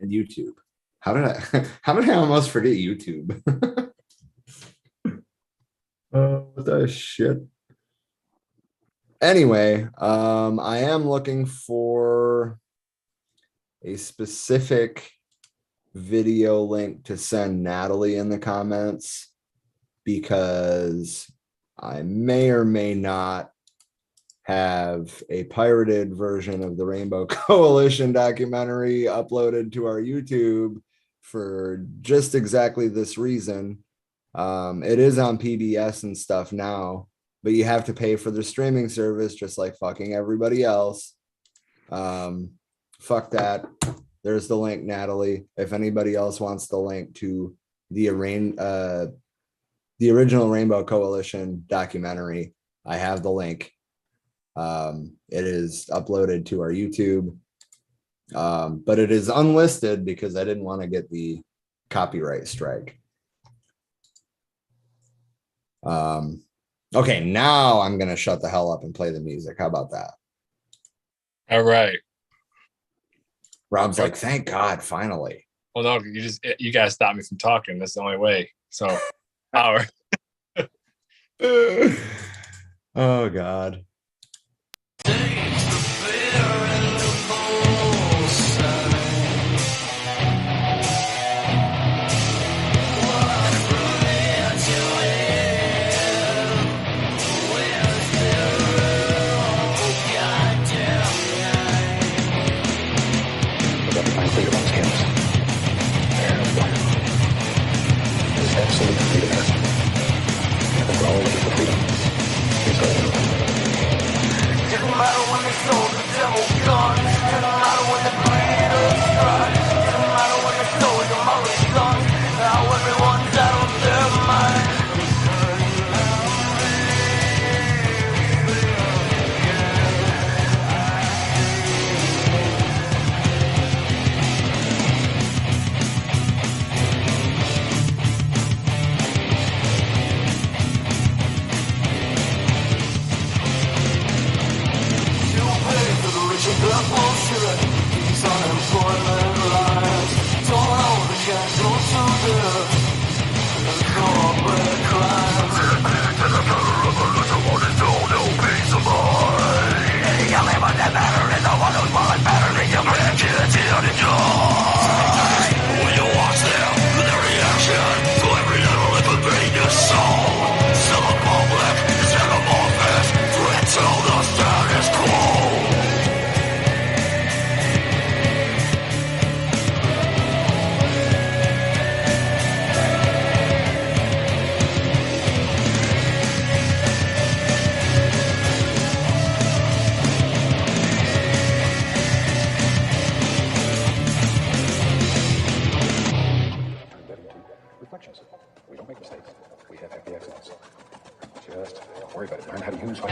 YouTube. How did I almost forget YouTube? What the shit? Anyway, I am looking for a specific video link to send Natalie in the comments, because I may or may not have a pirated version of the Rainbow Coalition documentary uploaded to our YouTube for just exactly this reason. It is on PBS and stuff now, but you have to pay for the streaming service just like fucking everybody else. Fuck that. There's the link, Natalie. If anybody else wants the link to the original Rainbow Coalition documentary, I have the link. It is uploaded to our YouTube, but it is unlisted because I didn't want to get the copyright strike. Okay, now I'm gonna shut the hell up and play the music. How about that? All right. Rob's like, thank God, finally. Well, no, you guys stop me from talking. That's the only way. So, power. Oh God. We don't make mistakes. We have happy accidents. Just don't worry about it. Learn how to use what